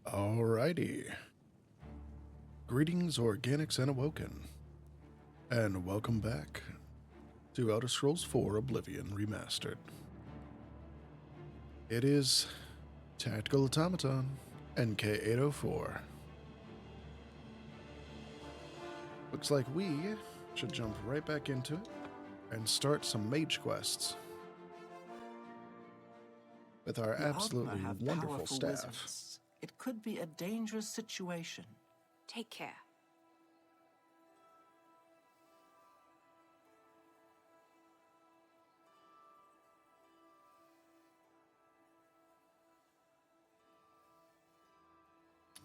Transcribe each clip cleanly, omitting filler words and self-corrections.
Alrighty. Greetings, Organics and Awoken, and welcome back to Elder Scrolls 4 Oblivion Remastered. It is Tactical Automaton, NK804. Looks like we should jump right back into it and start some mage quests with our The absolutely Ogma have wonderful powerful staff. wizards. It could be a dangerous situation. Take care.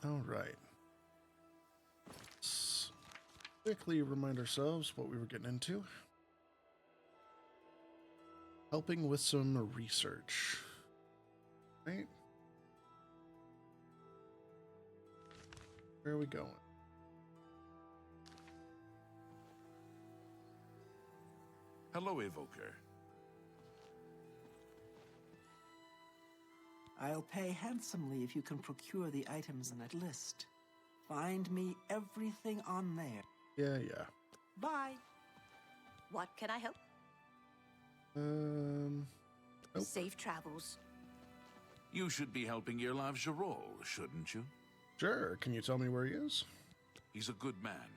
All right. Let's quickly remind ourselves what we were getting into. Helping with some research. Right? Where are we going? Hello, Evoker. I'll pay handsomely if you can procure the items in that list. Find me everything on there. Yeah. Bye. What can I help? Nope. Safe travels. You should be helping Irlav Jarol, shouldn't you? Sure, can you tell me where he is? He's a good man,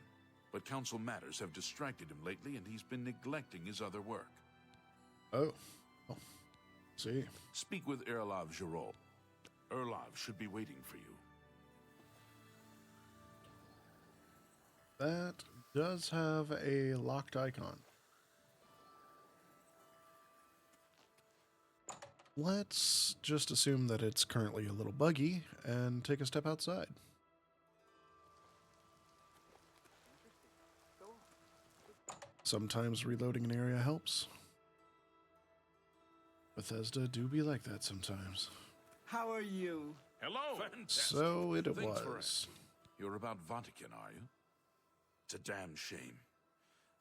but council matters have distracted him lately and he's been neglecting his other work. Oh. See. Speak with Irlav Jarol. Irlav should be waiting for you. That does have a locked icon. Let's just assume that it's currently a little buggy and take a step outside. Sometimes reloading an area helps. Bethesda do be like that sometimes. How are you? Hello! Fantastic. So it Thanks for was. asking. You're about Vatican, are you? It's a damn shame.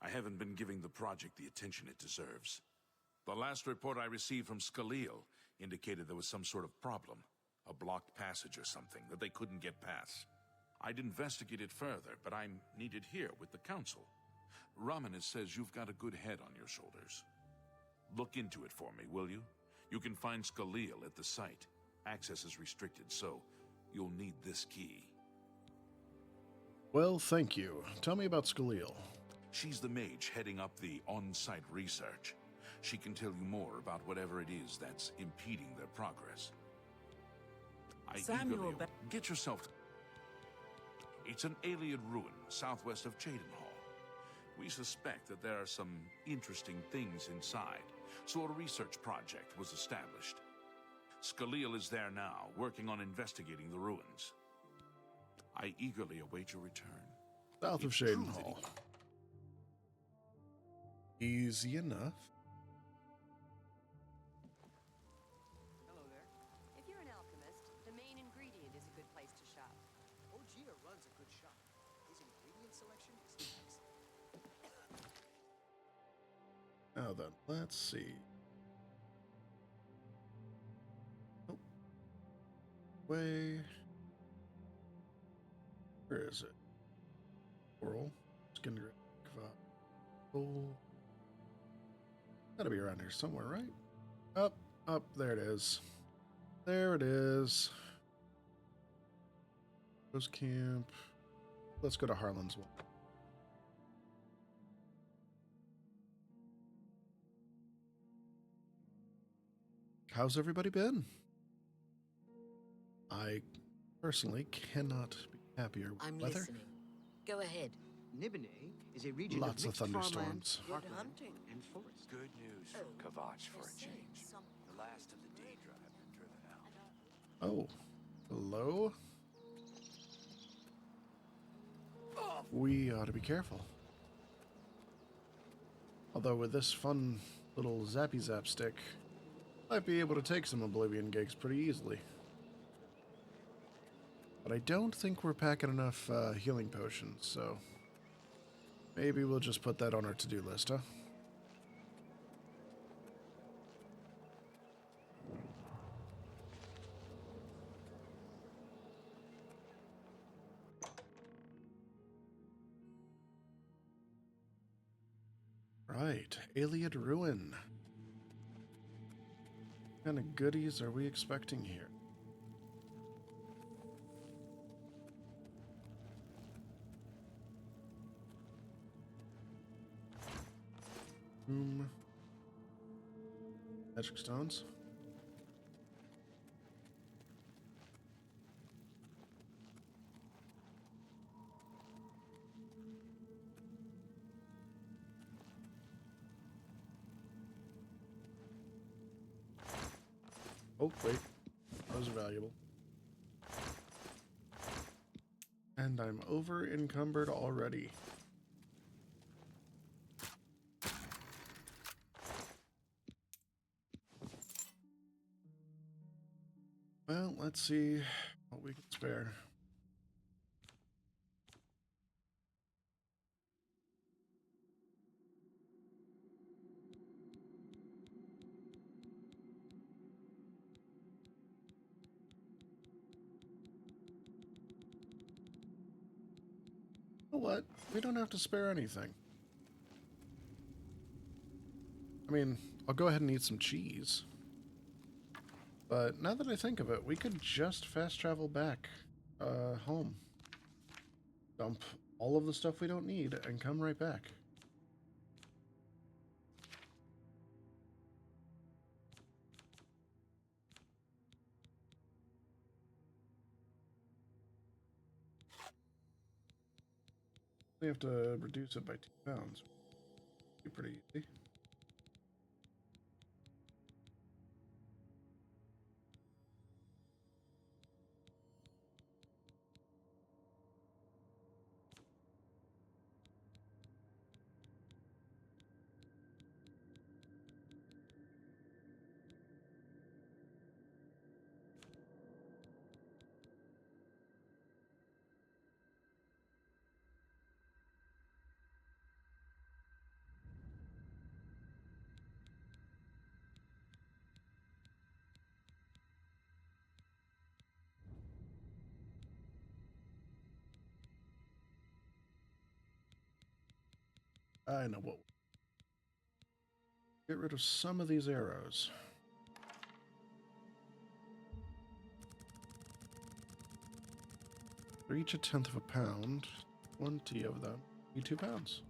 I haven't been giving the project the attention it deserves. The last report I received from Scuffed indicated there was some sort of problem, a blocked passage or something that they couldn't get past. I'd investigate it further, but I'm needed here with the council. Romanus says you've got a good head on your shoulders. Look into it for me, will you? You can find Scuffed at the site. Access is restricted, so you'll need this key. Well, thank you. Tell me about Scuffed. She's the mage heading up the on-site research. She can tell you more about whatever it is that's impeding their progress. Samuel, Get yourself... It's an alien ruin southwest of Cheydinhall. We suspect that there are some interesting things inside, so a research project was established. Scuffed is there now, working on investigating the ruins. I eagerly await your return. South of Cheydinhall. Easy enough. Hello there. If you're an alchemist, the main ingredient is a good place to shop. Ojira runs a good shop. His ingredient selection is excellent. Now then, let's see. Oh. Where is it? Coral. Skin Gold. Gotta be around here somewhere, right? Up, there it is. There it is. Rose Camp. Let's go to Harlan's one. How's everybody been? I personally cannot be happier with I'm the weather. listening. Go ahead. Nibene is a region Lots of of mixed thunderstorms. farmland, Good heartland, hunting. and forest. Good news from Kavach for a change. The last of the Daedra have been driven out. Oh, hello? We ought to be careful. Although with this fun little zappy zap stick, might be able to take some Oblivion gigs pretty easily. But I don't think we're packing enough healing potions, so maybe we'll just put that on our to-do list, huh? Right, Alien Ruin. What kind of goodies are we expecting here? Magic stones. Oh, wait. Those are valuable. And I'm over encumbered already. Well, let's see what we can spare. You know what? We don't have to spare anything. I mean, I'll go ahead and eat some cheese. But now that I think of it, we could just fast travel back home. Dump all of the stuff we don't need and come right back. We have to reduce it by 2 pounds. Be pretty easy. I know what. Get rid of some of these arrows. They're each 1/10 of a pound. 20 of them. Need 2 pounds.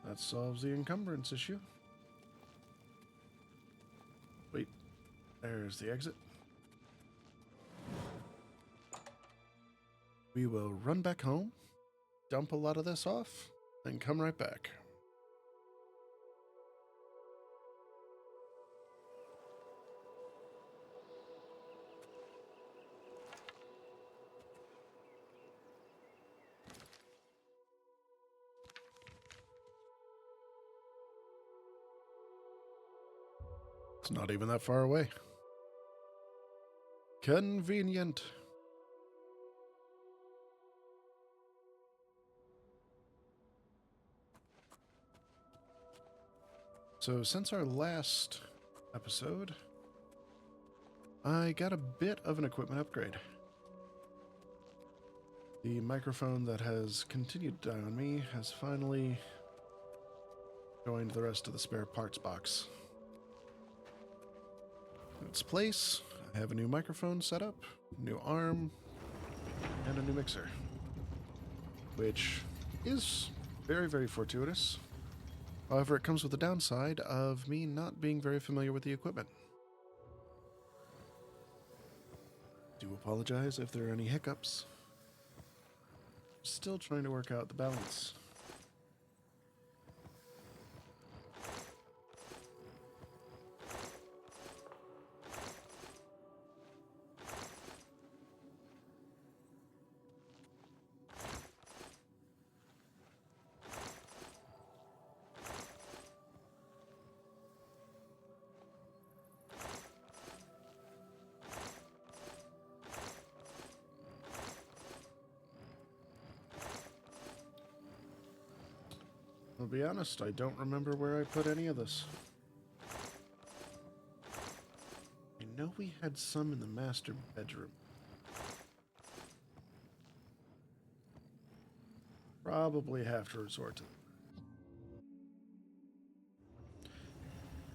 That solves the encumbrance issue. Wait, there's the exit. We will run back home, dump a lot of this off, and come right back. It's not even that far away. Convenient. So since our last episode, I got a bit of an equipment upgrade. The microphone that has continued to die on me has finally joined the rest of the spare parts box. In its place, I have a new microphone set up, new arm, and a new mixer, which is very, very fortuitous. However, it comes with the downside of me not being very familiar with the equipment. Do apologize if there are any hiccups. Still trying to work out the balance. I'll be honest, I don't remember where I put any of this. I know we had some in the master bedroom. probably have to resort to them.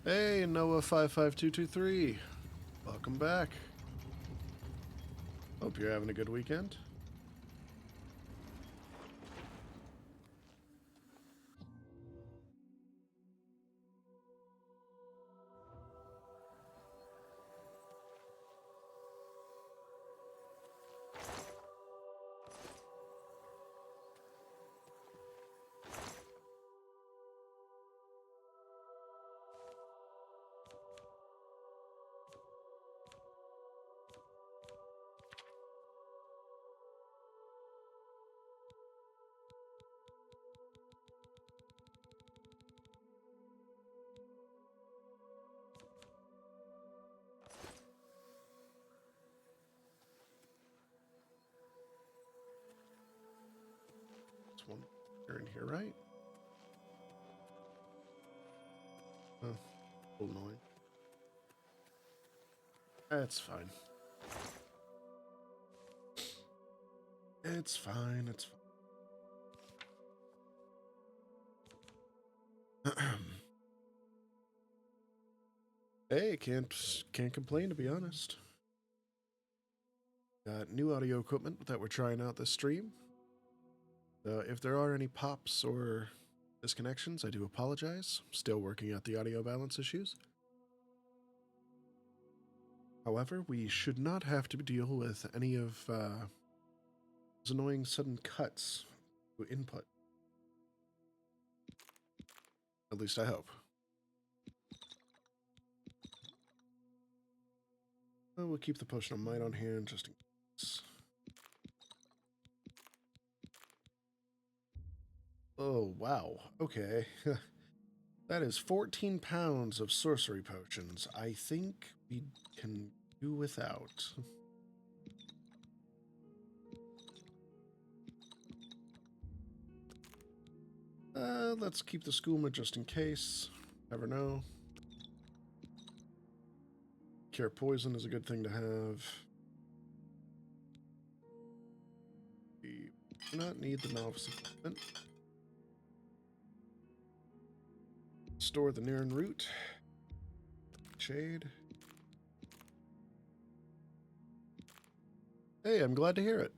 Hey, Noah55223. Welcome back. Hope you're having a good weekend. One here in here, right? Oh, a little annoying. That's fine. It's fine. It's fine. Hey, can't complain, to be honest. Got new audio equipment that we're trying out this stream. If there are any pops or disconnections, I do apologize. Still working out the audio balance issues. However, we should not have to deal with any of those annoying sudden cuts to input. At least I hope. Well, we'll keep the potion of might on hand just in case. Oh, wow. Okay. That is 14 pounds of sorcery potions. I think we can do without. Let's keep the skooma just in case. Never know. Cure poison is a good thing to have. We do not need the novice equipment. Store the Niran root. Shade. Hey, I'm glad to hear it.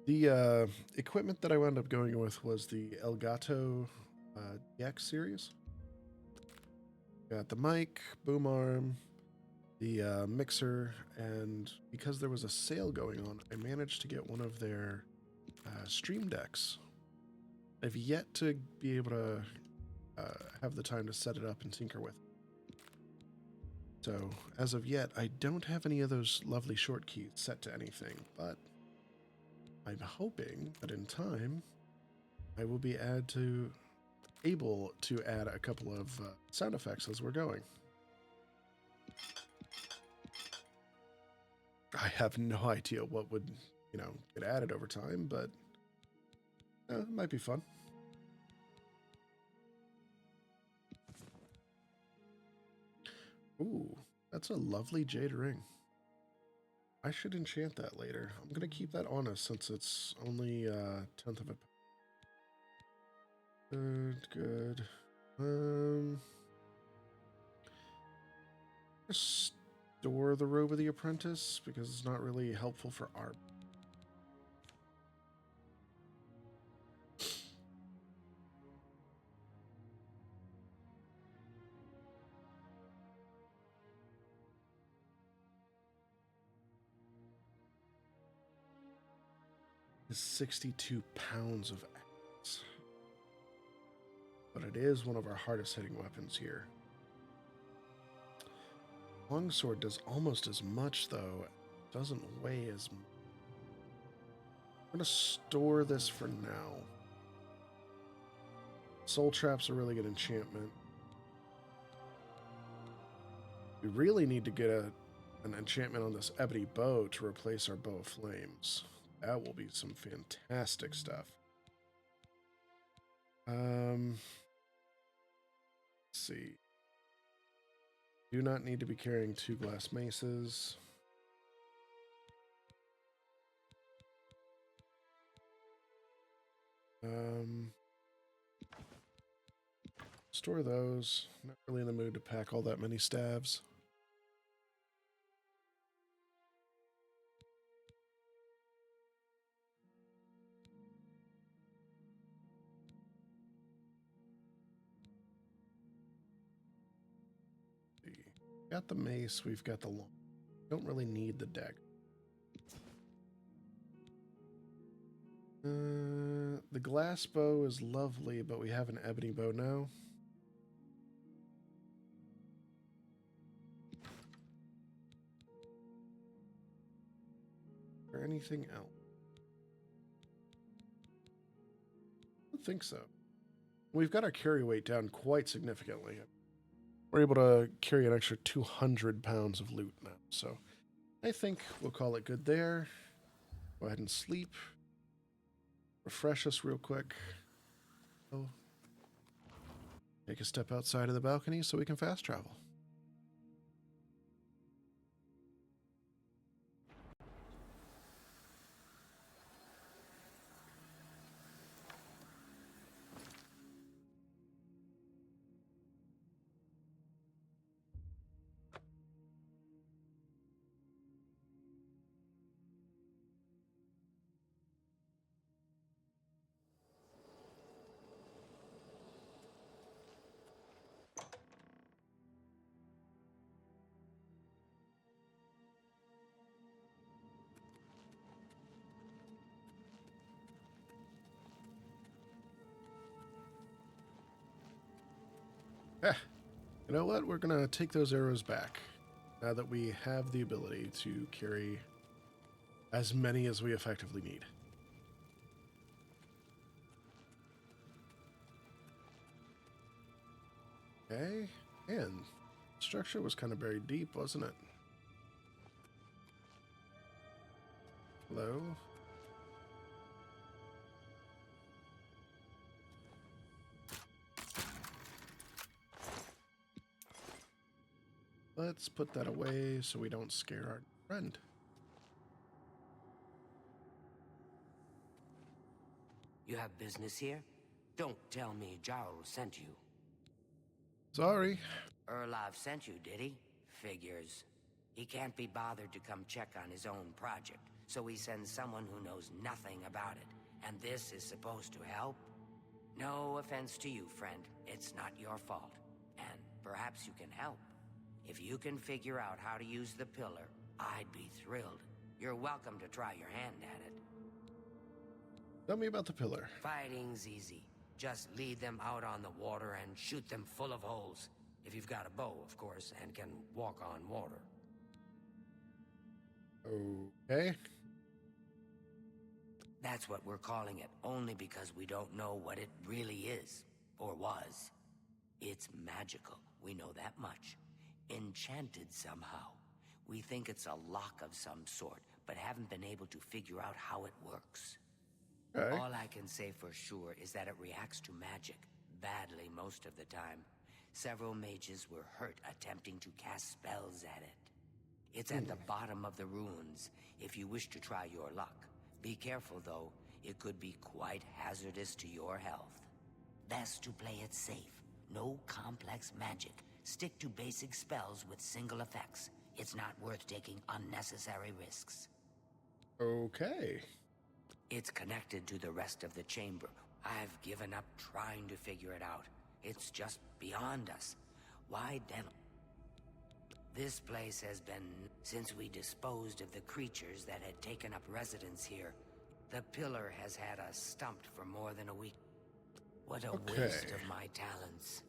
The equipment that I wound up going with was the Elgato DX series. Got the mic, boom arm, the mixer, and because there was a sale going on, I managed to get one of their stream decks. I've yet to be able to have the time to set it up and tinker with it. So, as of yet, I don't have any of those lovely short keys set to anything, but I'm hoping that in time, I will be able to add a couple of sound effects as we're going. I have no idea what would, get added over time, but it might be fun. Ooh, that's a lovely jade ring. I should enchant that later. I'm going to keep that on us since it's only 10th of a... Good. Store the robe of the apprentice because it's not really helpful for art. Is 62 pounds of axe. But it is one of our hardest hitting weapons here. Longsword does almost as much, though. It doesn't weigh as much. I'm going to store this for now. Soul Trap's a really good enchantment. We really need to get an enchantment on this ebony bow to replace our bow of flames. That will be some fantastic stuff. Let's see. Do not need to be carrying 2 glass maces. Store those. Not really in the mood to pack all that many stabs. Got the mace, we've got the long. Don't really need the dagger. The glass bow is lovely, but we have an ebony bow now. Or anything else? I don't think so. We've got our carry weight down quite significantly. We're able to carry an extra 200 pounds of loot now, so I think we'll call it good there. Go ahead and sleep. Refresh us real quick. Oh. Take a step outside of the balcony so we can fast travel. You know what? We're going to take those arrows back now that we have the ability to carry as many as we effectively need. Okay, and structure was kind of buried deep, wasn't it? Hello? Let's put that away so we don't scare our friend. You have business here? Don't tell me Jarl sent you. Sorry. Erlov sent you, did he? Figures. He can't be bothered to come check on his own project, so he sends someone who knows nothing about it. And this is supposed to help? No offense to you, friend. It's not your fault. And perhaps you can help. If you can figure out how to use the pillar, I'd be thrilled. You're welcome to try your hand at it. Tell me about the pillar. Fighting's easy. Just lead them out on the water and shoot them full of holes. If you've got a bow, of course, and can walk on water. Okay. That's what we're calling it, only because we don't know what it really is, or was. It's magical, we know that much. Enchanted somehow. We think it's a lock of some sort, but haven't been able to figure out how it works. Okay. All I can say for sure is that it reacts to magic, badly most of the time. Several mages were hurt attempting to cast spells at it. It's at the bottom of the ruins, if you wish to try your luck. Be careful though, it could be quite hazardous to your health. Best to play it safe. No complex magic. Stick to basic spells with single effects. It's not worth taking unnecessary risks. Okay. It's connected to the rest of the chamber. I've given up trying to figure it out. It's just beyond us. Why then? This place has been since we disposed of the creatures that had taken up residence here. The pillar has had us stumped for more than a week. What a waste of my talents.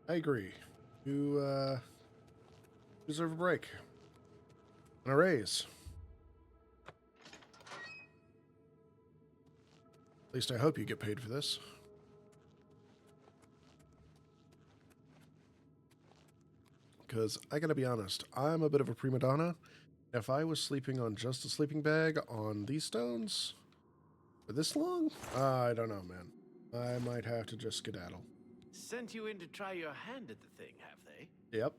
I agree. You deserve a break. And a raise. At least I hope you get paid for this. Because I gotta be honest, I'm a bit of a prima donna. If I was sleeping on just a sleeping bag on these stones for this long, I don't know, man. I might have to just skedaddle. Sent you in to try your hand at the thing, have they? Yep.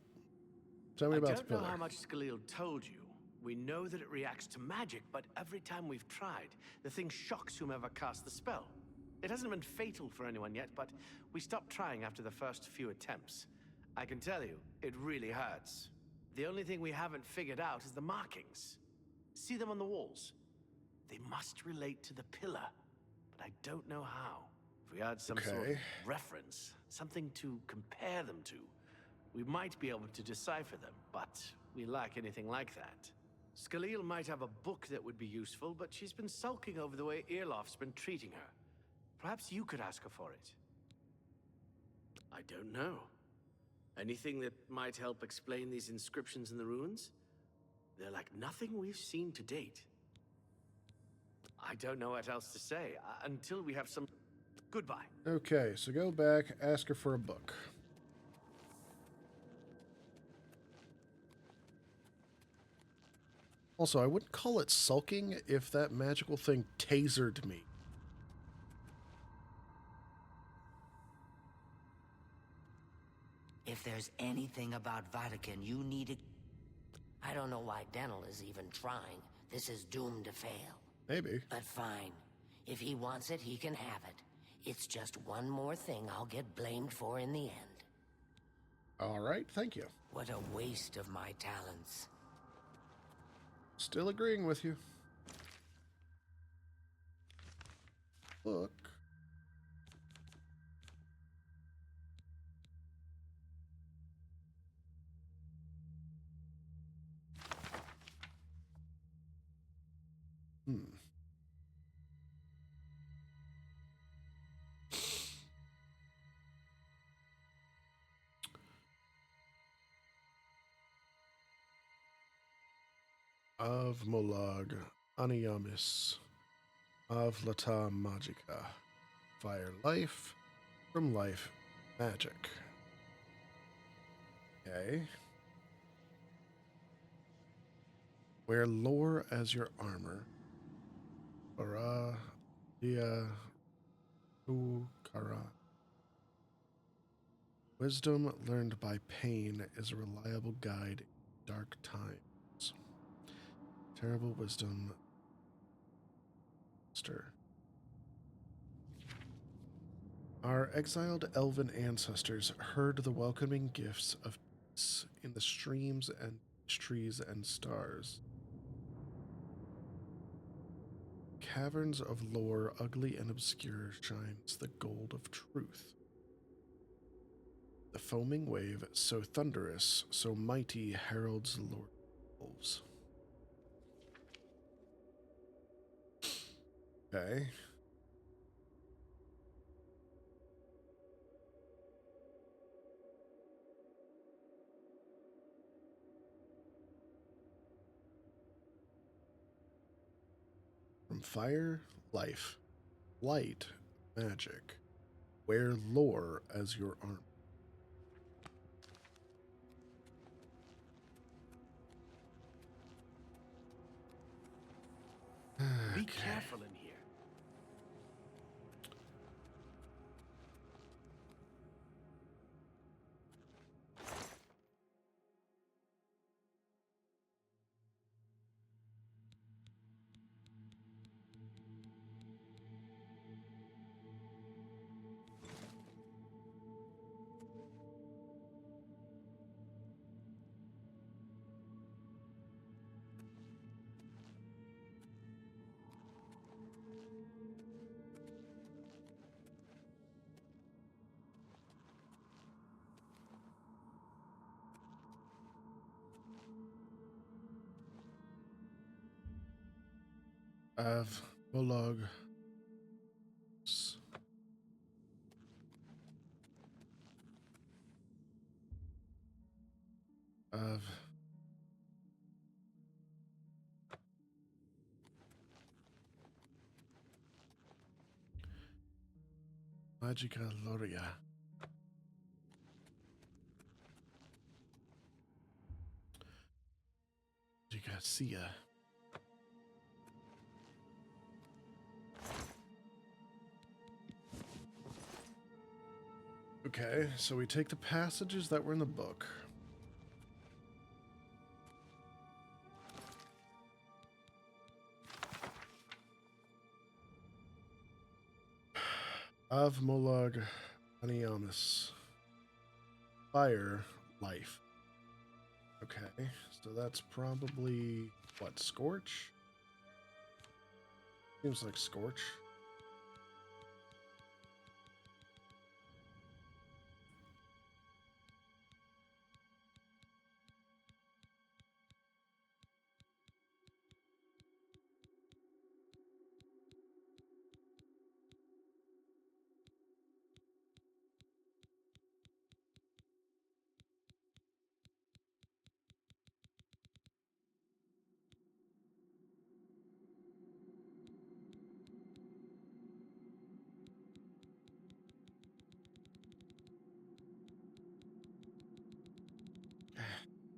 Tell me about the I don't know pillar. how much Scuffed told you. We know that it reacts to magic, but every time we've tried, the thing shocks whomever cast the spell. It hasn't been fatal for anyone yet, but we stopped trying after the first few attempts. I can tell you, it really hurts. The only thing we haven't figured out is the markings. See them on the walls? They must relate to the pillar, but I don't know how. If we had some sort of reference, something to compare them to, we might be able to decipher them, but we lack anything like that. Skalil might have a book that would be useful, but she's been sulking over the way Earloft's been treating her. Perhaps you could ask her for it. I don't know. Anything that might help explain these inscriptions in the ruins? They're like nothing we've seen to date. I don't know what else to say until we have some... Goodbye. Okay, so go back, ask her for a book. Also, I wouldn't call it sulking if that magical thing tasered me. If there's anything about Vatican you need to... I don't know why Dental is even trying. This is doomed to fail. Maybe. But fine. If he wants it, he can have it. It's just one more thing I'll get blamed for in the end. All right, thank you. What a waste of my talents. Still agreeing with you. Book. Of Molag, Aniyamis, of Lata Magica. Fire life, from life magic. Okay. Wear lore as your armor. Para dia ukara. Wisdom learned by pain is a reliable guide in dark times. Terrible wisdom. Stir. Our exiled elven ancestors heard the welcoming gifts of peace in the streams and trees and stars. Caverns of lore, ugly and obscure, shines the gold of truth. The foaming wave, so thunderous, so mighty, heralds the Lord of Wolves. Okay. From fire, life, light, magic. Wear lore as your armor. Be careful in here. Of Molag. Of Magica Loria. Magica Sia. Okay, so we take the passages that were in the book. Av Molag Aniamus. Fire life. Okay, so that's probably what, Scorch? Seems like Scorch.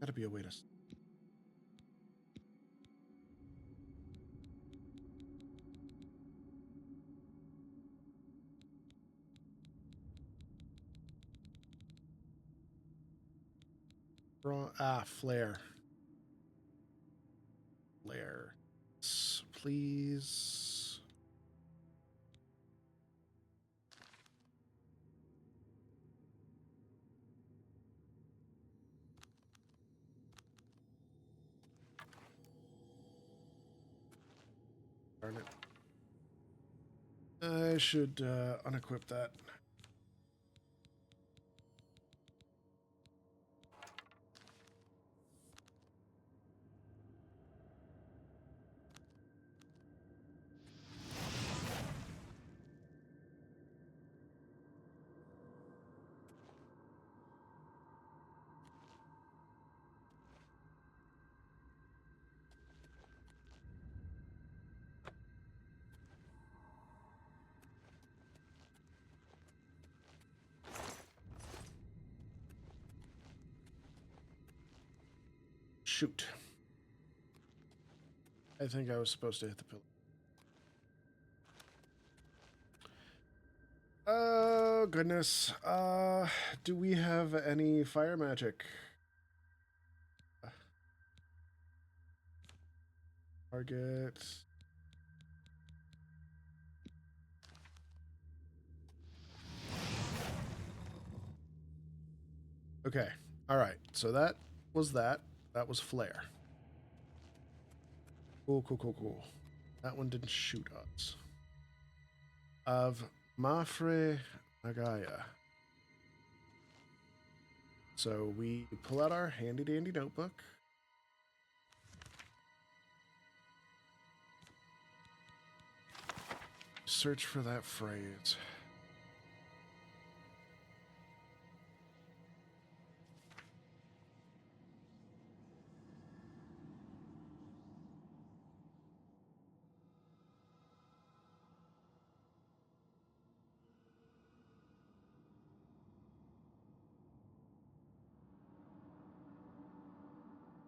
Gotta be a way to. Flare. Flare. Please. Darn it. I should unequip that. Shoot. I think I was supposed to hit the pillar. Oh, goodness. Do we have any fire magic? Target. Okay. All right. So that was that. That was flare. Cool, cool, cool, cool. That one didn't shoot us. Of Mafre Nagaya. So we pull out our handy dandy notebook. Search for that phrase.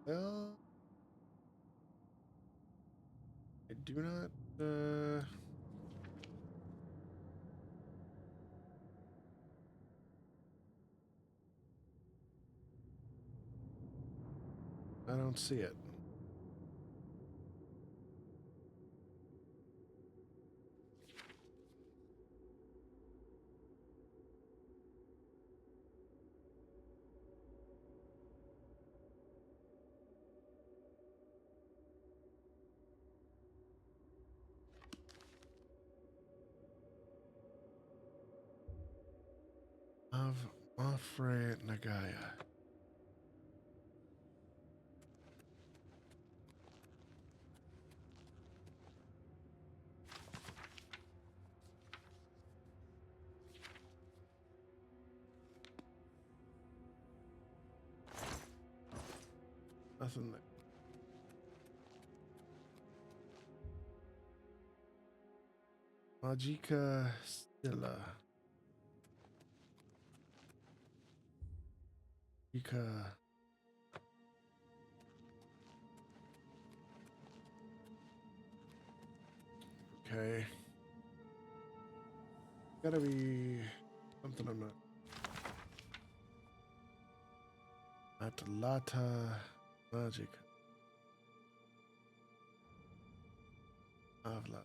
Well, I do not, I don't see it. Of Mafre Nagaya. Nothing there. Magica Stilla. Magica. Okay. Gotta be something I'm not. Atalata Magic. Avla.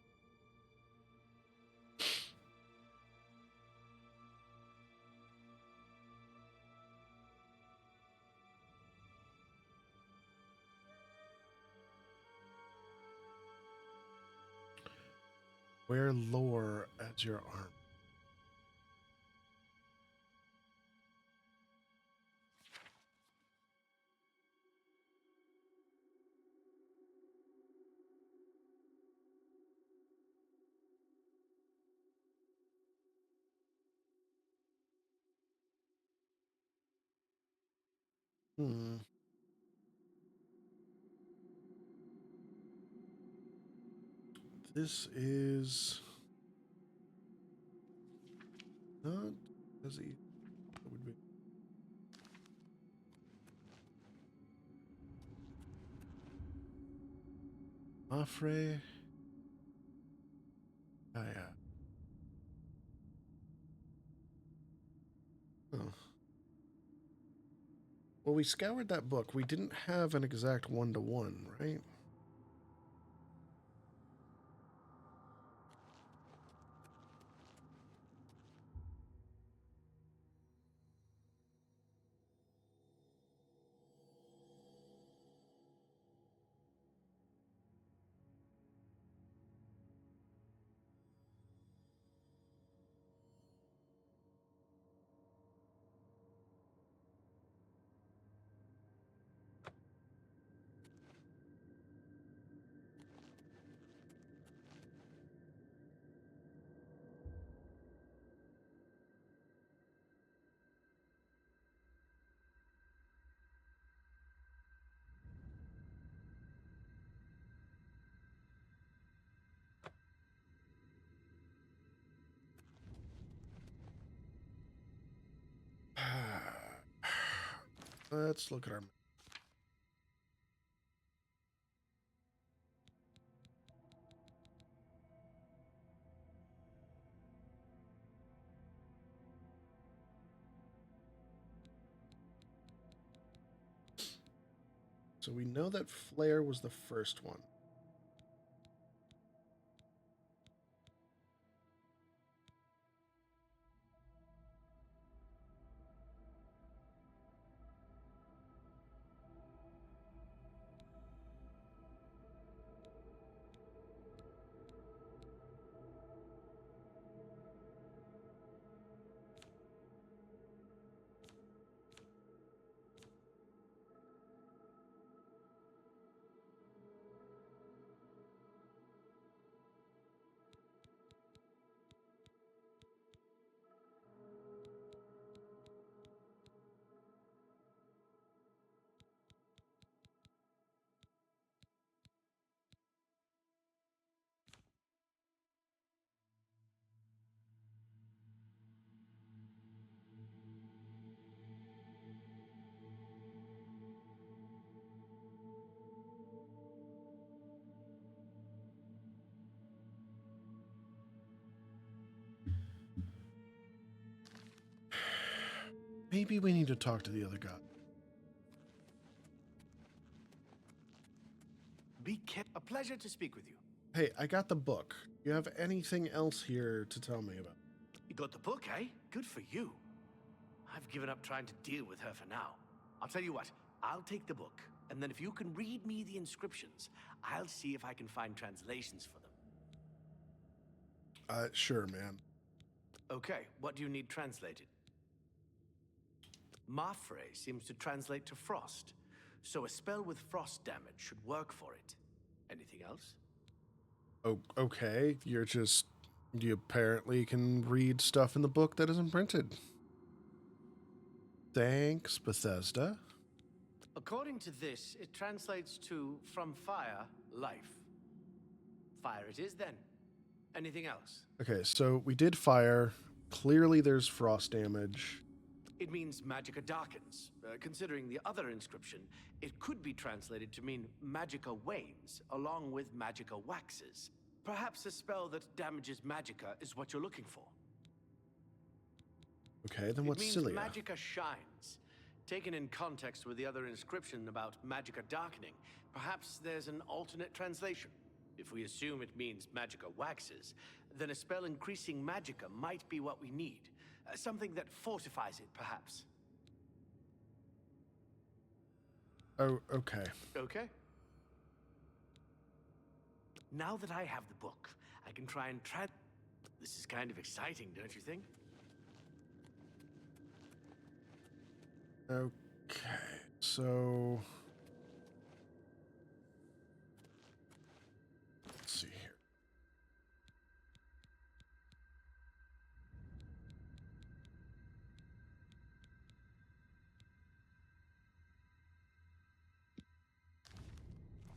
Wear lore as your arm. Hmm. This is not as easy. It would be. Mafre. Ah, yeah. Oh. Well, we scoured that book. We didn't have an exact one-to-one, right? Let's look at our. So we know that Flare was the first one. Maybe we need to talk to the other guy. A pleasure to speak with you. Hey, I got the book. You have anything else here to tell me about? You got the book, eh? Good for you. I've given up trying to deal with her for now. I'll tell you what, I'll take the book, and then if you can read me the inscriptions, I'll see if I can find translations for them. Sure, man. Okay, what do you need translated? Mafre seems to translate to frost, so a spell with frost damage should work for it. Anything else? Oh, okay. You apparently can read stuff in the book that isn't printed. Thanks, Bethesda. According to this, it translates to from fire, life. Fire it is then. Anything else? Okay, so we did fire. Clearly there's frost damage. It means magicka darkens. Considering the other inscription, it could be translated to mean magicka wanes, along with magicka waxes. Perhaps a spell that damages magicka is what you're looking for. Okay, then what's Cilia? Cilia? It means magicka shines. Taken in context with the other inscription about magicka darkening, perhaps there's an alternate translation. If we assume it means magicka waxes, then a spell increasing magicka might be what we need. Something that fortifies it, perhaps. Oh, okay. Okay. Now that I have the book, I can try and This is kind of exciting, don't you think? Okay, so let's see here.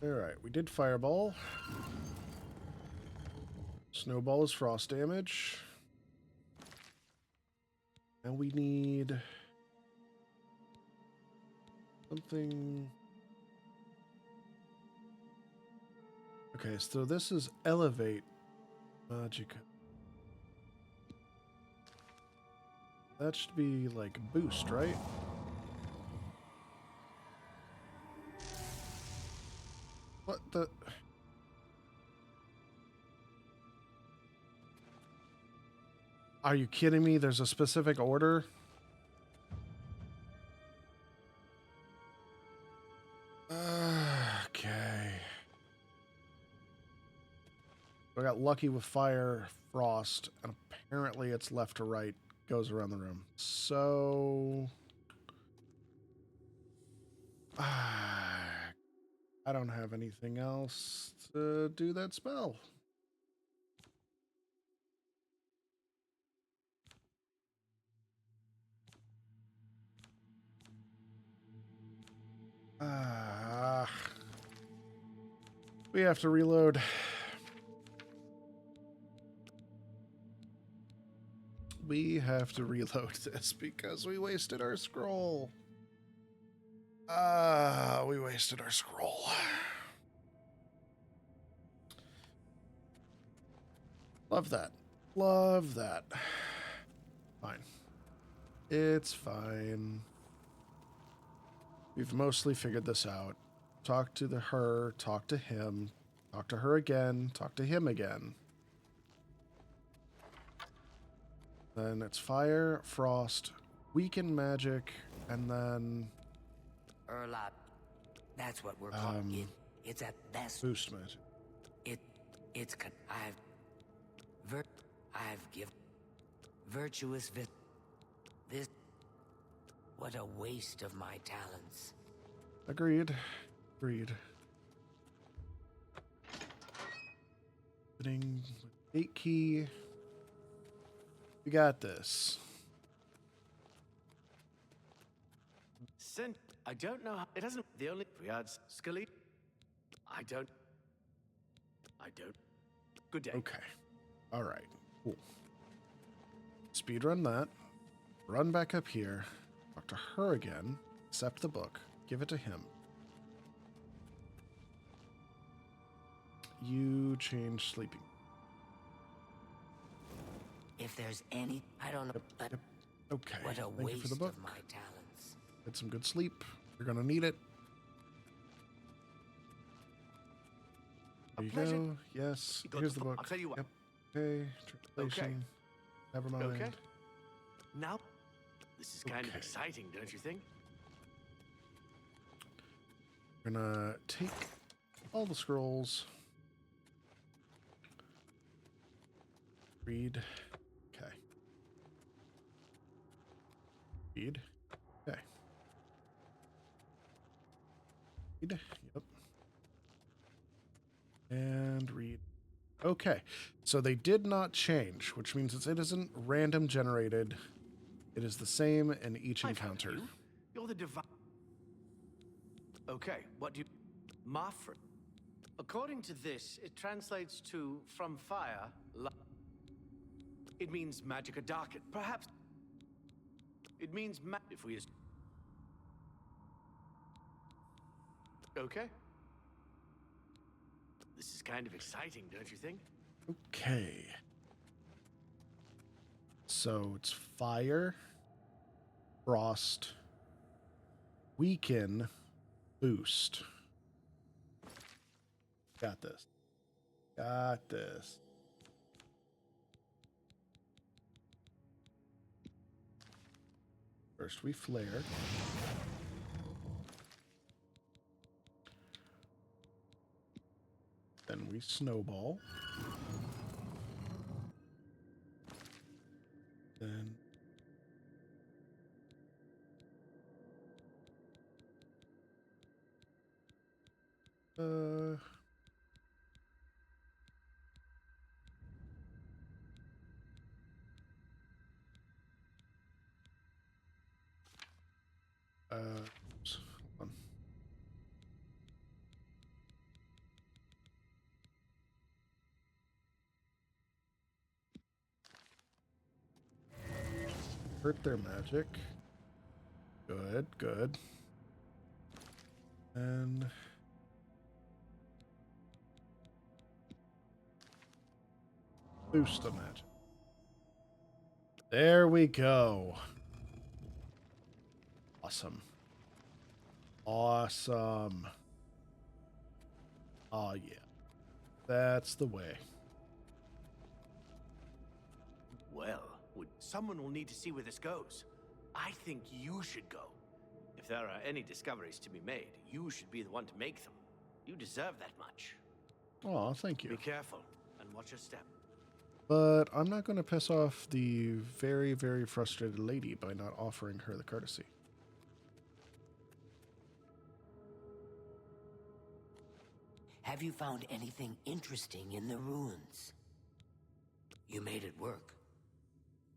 All right, we did fireball. Snowball is frost damage. And we need something. Okay, so this is elevate magicka. That should be like boost, right? What the? Are you kidding me? There's a specific order? Okay. I got lucky with fire, frost, and apparently it's left to right, goes around the room. So I don't have anything else to do that spell. We have to reload. We have to reload this because we wasted our scroll. We wasted our scroll. Love that. Love that. Fine. It's fine. We've mostly figured this out. Talk to her, talk to him, talk to her again, talk to him again. Then it's fire, frost, weaken magic, and then Urlop. That's what we're calling it. It's at best boost magic. I've given virtuous this. What a waste of my talents. Agreed. Agreed. Opening 8 key. We got this. I don't know how. It doesn't. The only. Yards. Scully. I don't. Good day. Okay. All right. Cool. Speedrun that. Run back up here. Talk to her again. Accept the book. Give it to him. You change sleeping. If there's any, I don't know. Yep. Okay. What a Thank you waste for the book. of my talents. Get some good sleep. You're gonna need it. There you go. Yes. Here's the book. I'll tell you what. Yep. Okay. Translation. Never mind. Okay. Now, this is kind of Okay. exciting, don't you think? We're gonna take all the scrolls. Read. Okay. Read. Okay. Read. Yep. And read. Okay. So they did not change, which means it isn't random generated. It is the same in each I found encounter. you. You're the divine. Okay, what do you... Mafra. According to this, it translates to from fire. It means magicka darket. Perhaps. It means if we. Okay. This is kind of exciting, don't you think? Okay. So it's fire, frost, weaken, boost. Got this. Got this. First we flare. Then we snowball. Uh... Oops, hold on. Hurt their magic. Good, good. And boost the magic. There we go. Awesome. Awesome. Oh, yeah. That's the way. Well, someone will need to see where this goes. I think you should go. If there are any discoveries to be made, you should be the one to make them. You deserve that much. Oh, thank you. Be careful and watch your step. But I'm not going to piss off the very, very frustrated lady by not offering her the courtesy. Have you found anything interesting in the ruins? You made it work.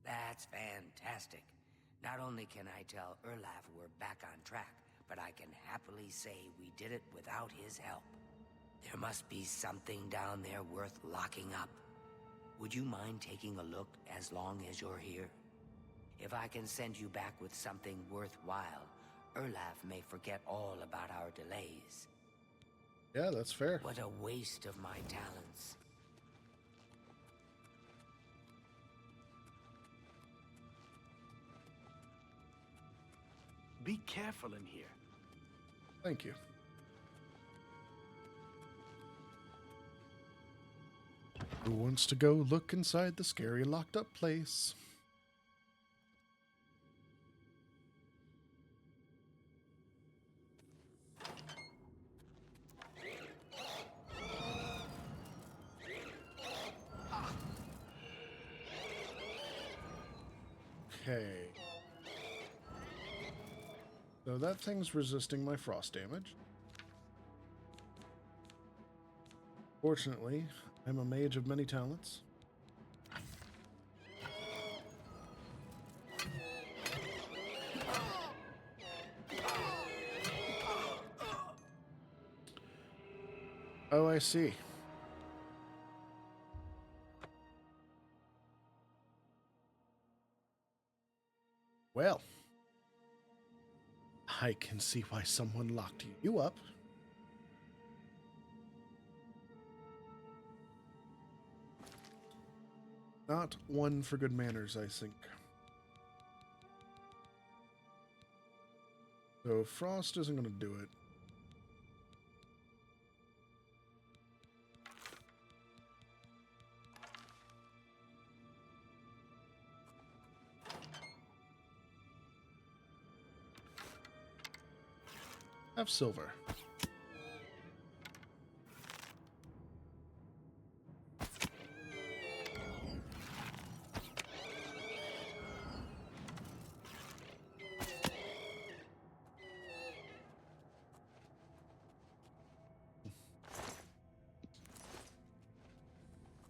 That's fantastic. Not only can I tell Erlaf we're back on track, but I can happily say we did it without his help. There must be something down there worth locking up. Would you mind taking a look as long as you're here? If I can send you back with something worthwhile, Erlaf may forget all about our delays. Yeah, that's fair. What a waste of my talents. Be careful in here. Thank you. Who wants to go look inside the scary locked up place? Okay. So that thing's resisting my frost damage. Fortunately, I'm a mage of many talents. Oh, I see. Well, I can see why someone locked you up. Not one for good manners, I think. So frost isn't going to do it. Have silver.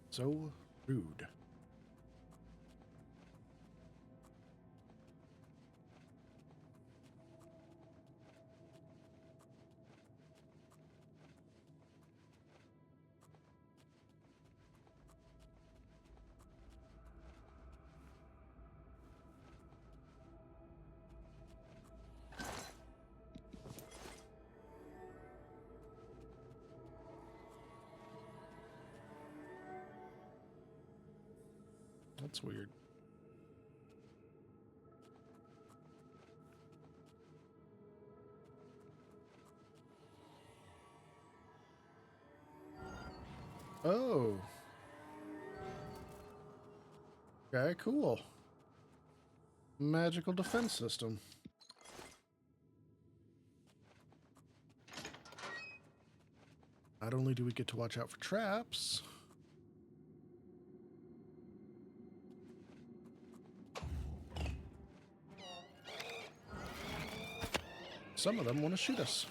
So rude. That's weird. Oh. Okay, cool. Magical defense system. Not only do we get to watch out for traps, some of them want to shoot us.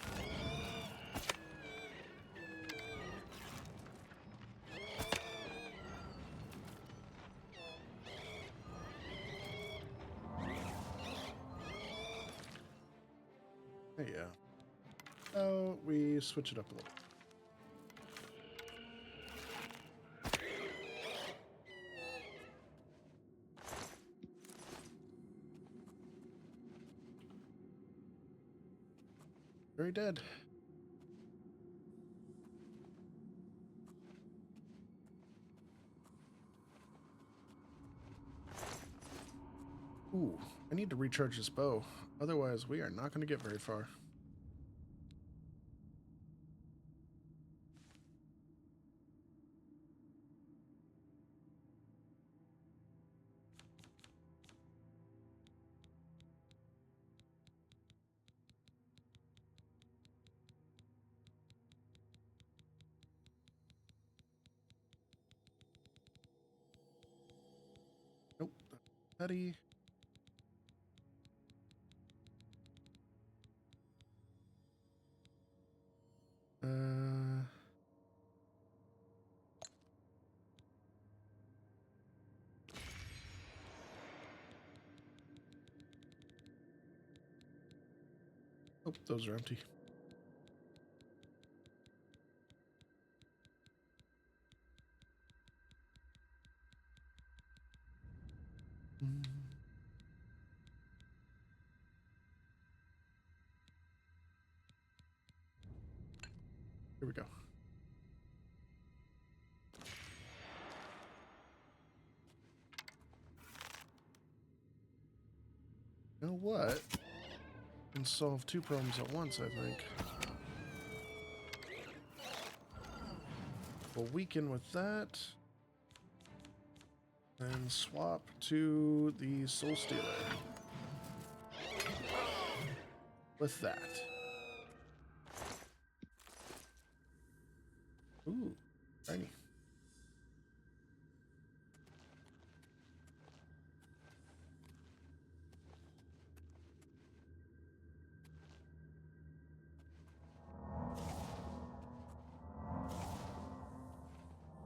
Yeah. Oh, we switch it up a little. Very dead. Ooh, I need to recharge this bow. Otherwise, we are not going to get very far. Nope. Petty. Oh, those are empty. Here we go. You know what? Can solve two problems at once, I think. We'll weaken with that. And swap to the Soul Stealer. With that. Ooh, tiny.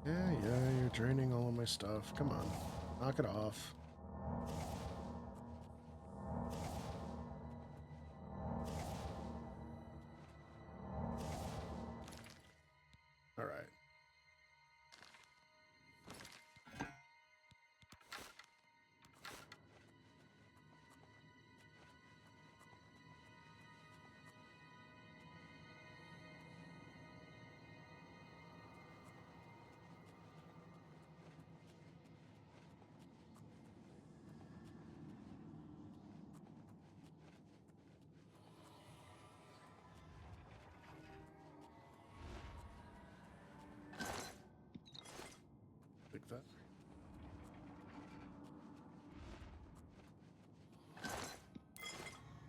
Yeah, you're draining all of my stuff. Come on, knock it off. All right. Take that.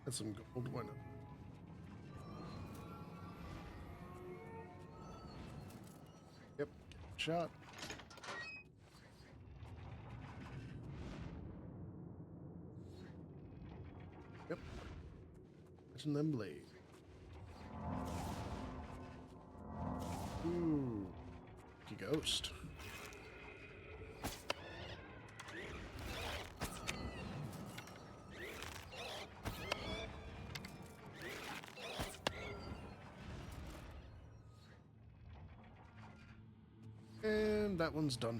That's some gold. Why not? Yep. Shot. Yep. Catching them blade. Ooh. Lucky ghost. And that one's done.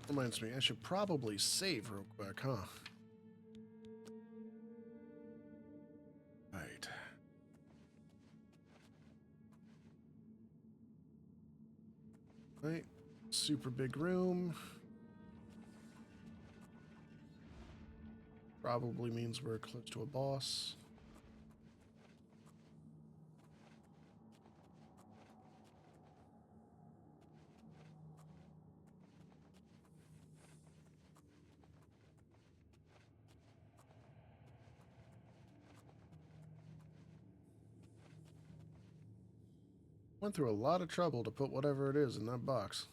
Reminds me, I should probably save real quick, huh? Right. Right. Super big room. Probably means we're close to a boss. Went through a lot of trouble to put whatever it is in that box.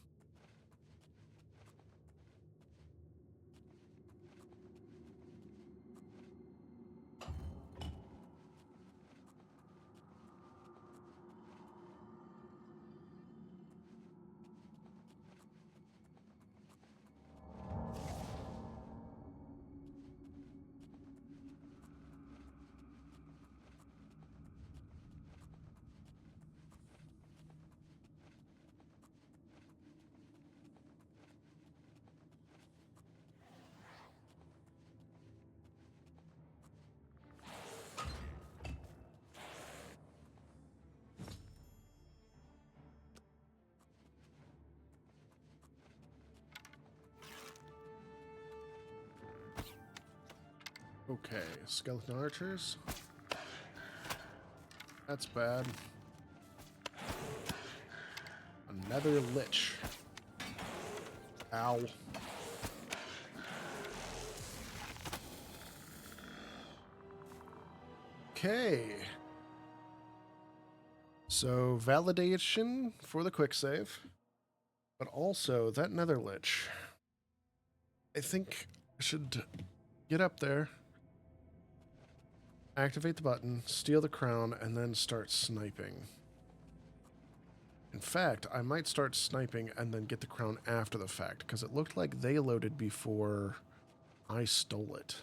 Okay, skeleton archers. That's bad. Another lich. Ow. Okay. So, validation for the quick save. But also, that nether lich. I think I should get up there, activate the button, steal the crown, and then start sniping. In fact, I might start sniping and then get the crown after the fact, because it looked like they loaded before I stole it.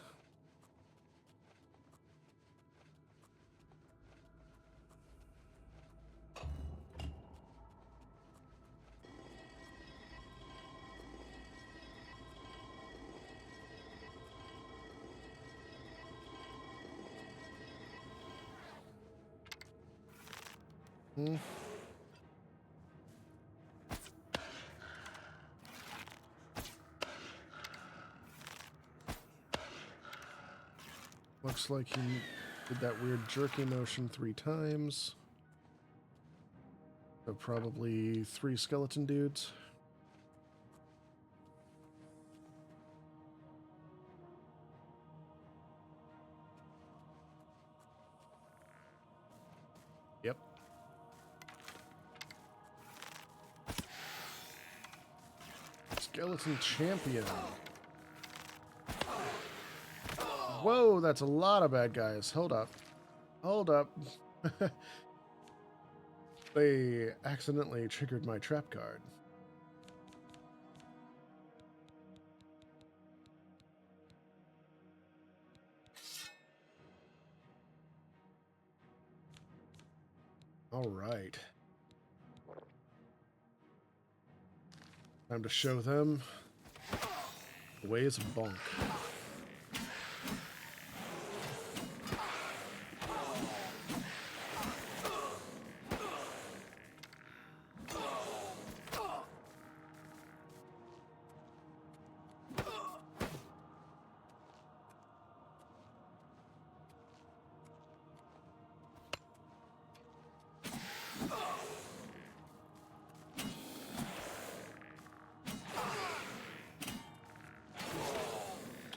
Looks like he did that weird jerky motion 3 times. So probably 3 skeleton dudes. Yep. Skeleton champion. Whoa, that's a lot of bad guys. Hold up. Hold up. They accidentally triggered my trap card. All right. Time to show them the ways of Bonk.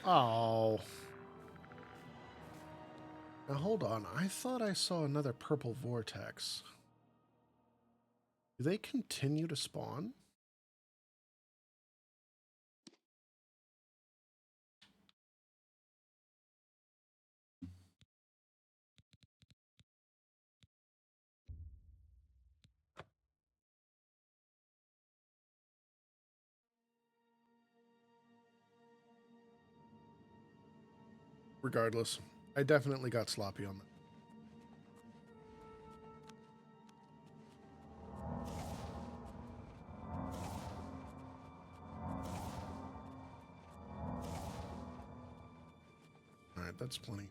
Oh. Now hold on. I thought I saw another purple vortex. Do they continue to spawn? Regardless, I definitely got sloppy on that. Alright, that's plenty.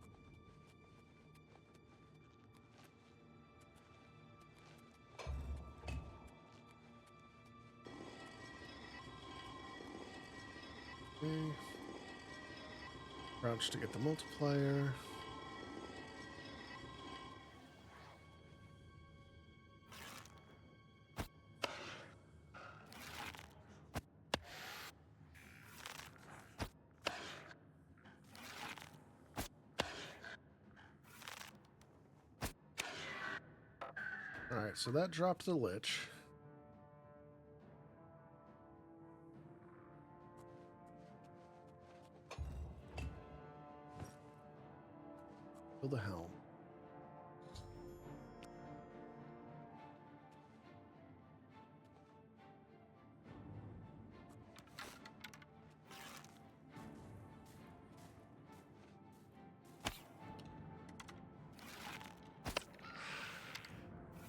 Okay. Crouch to get the multiplier. Alright, so that dropped the lich. Kill the helm.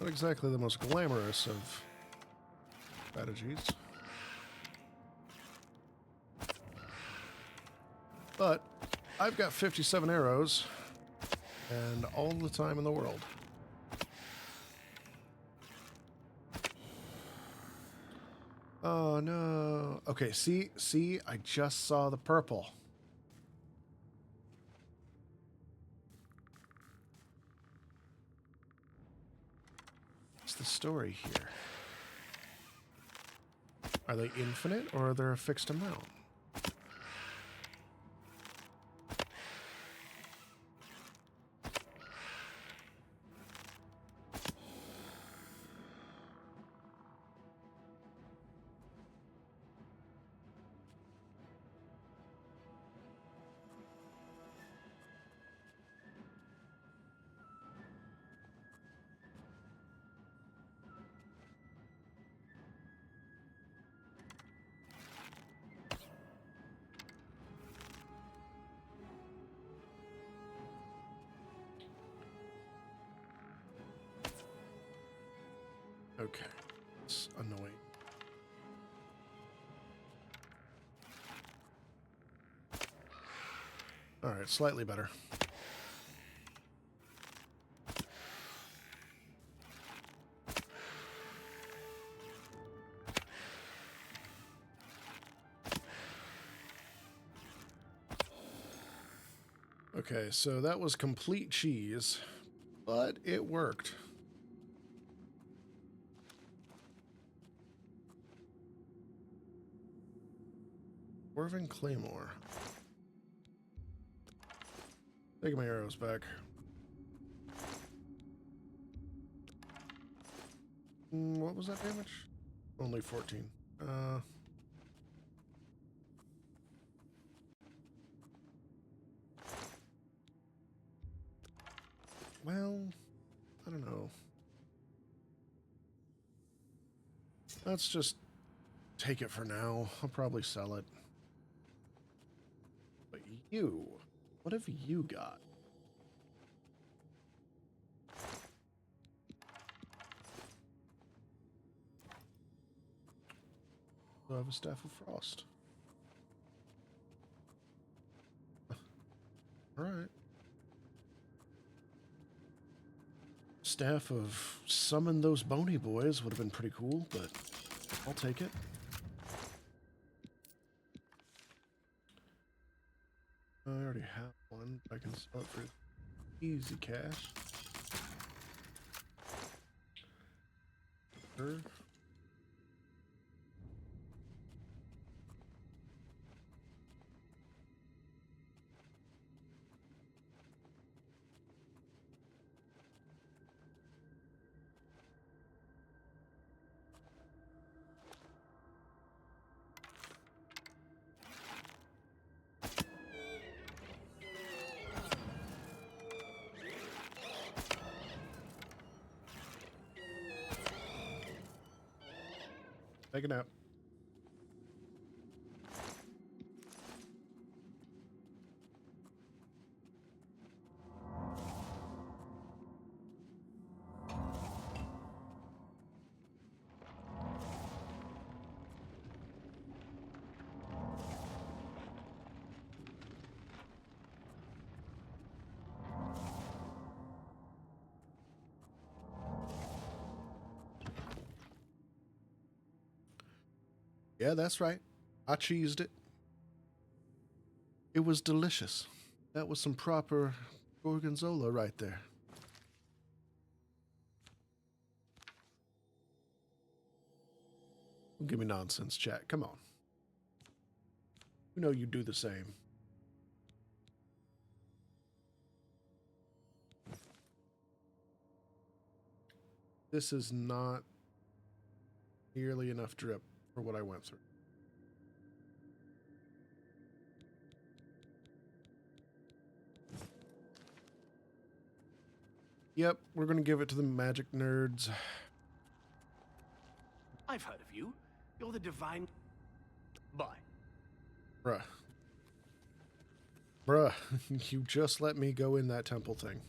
Not exactly the most glamorous of strategies. But I've got 57 arrows and all the time in the world. Oh no. Okay, see, I just saw the purple. What's the story here? Are they infinite or are there a fixed amount? Okay, it's annoying. All right, slightly better. Okay, so that was complete cheese, but it worked. Dwarven Claymore. Taking my arrows back. What was that damage? Only 14. Well, I don't know. Let's just take it for now. I'll probably sell it. But you, what have you got? I have a Staff of Frost. Alright. Staff of Summon Those Bony Boys would have been pretty cool, but I'll take it. I already have one. I can sell it for easy cash. Sure. Take a nap. Yeah, that's right. I cheesed it. It was delicious. That was some proper gorgonzola right there. Don't give me nonsense, chat. Come on. You know you do the same. This is not nearly enough drip for what I went through. Yep, we're going to give it to the magic nerds. I've heard of you. You're the divine... Bye. Bruh. Bruh, you just let me go in that temple thing.